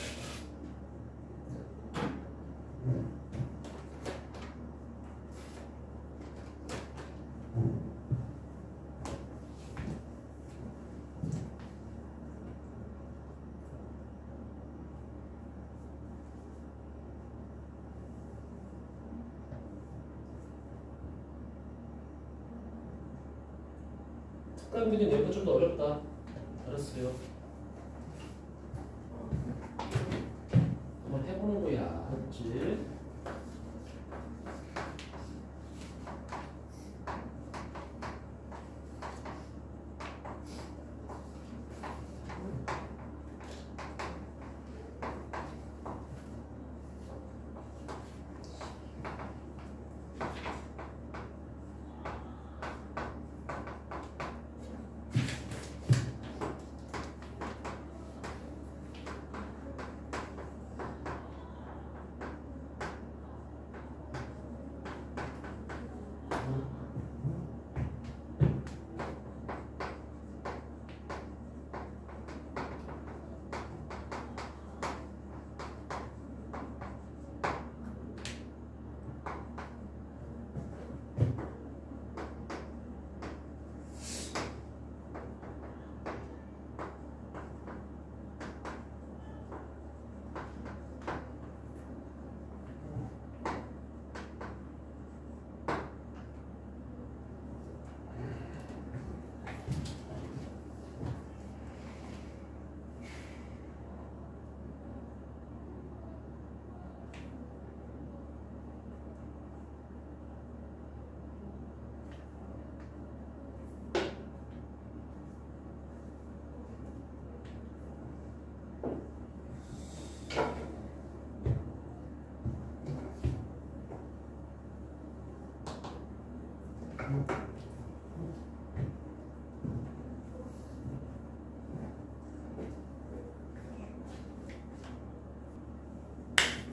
특강비는 여기가 좀 더 어렵다. 알았어요.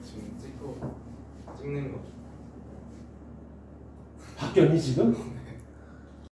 지금 찍는 거. 바뀌었니 지금?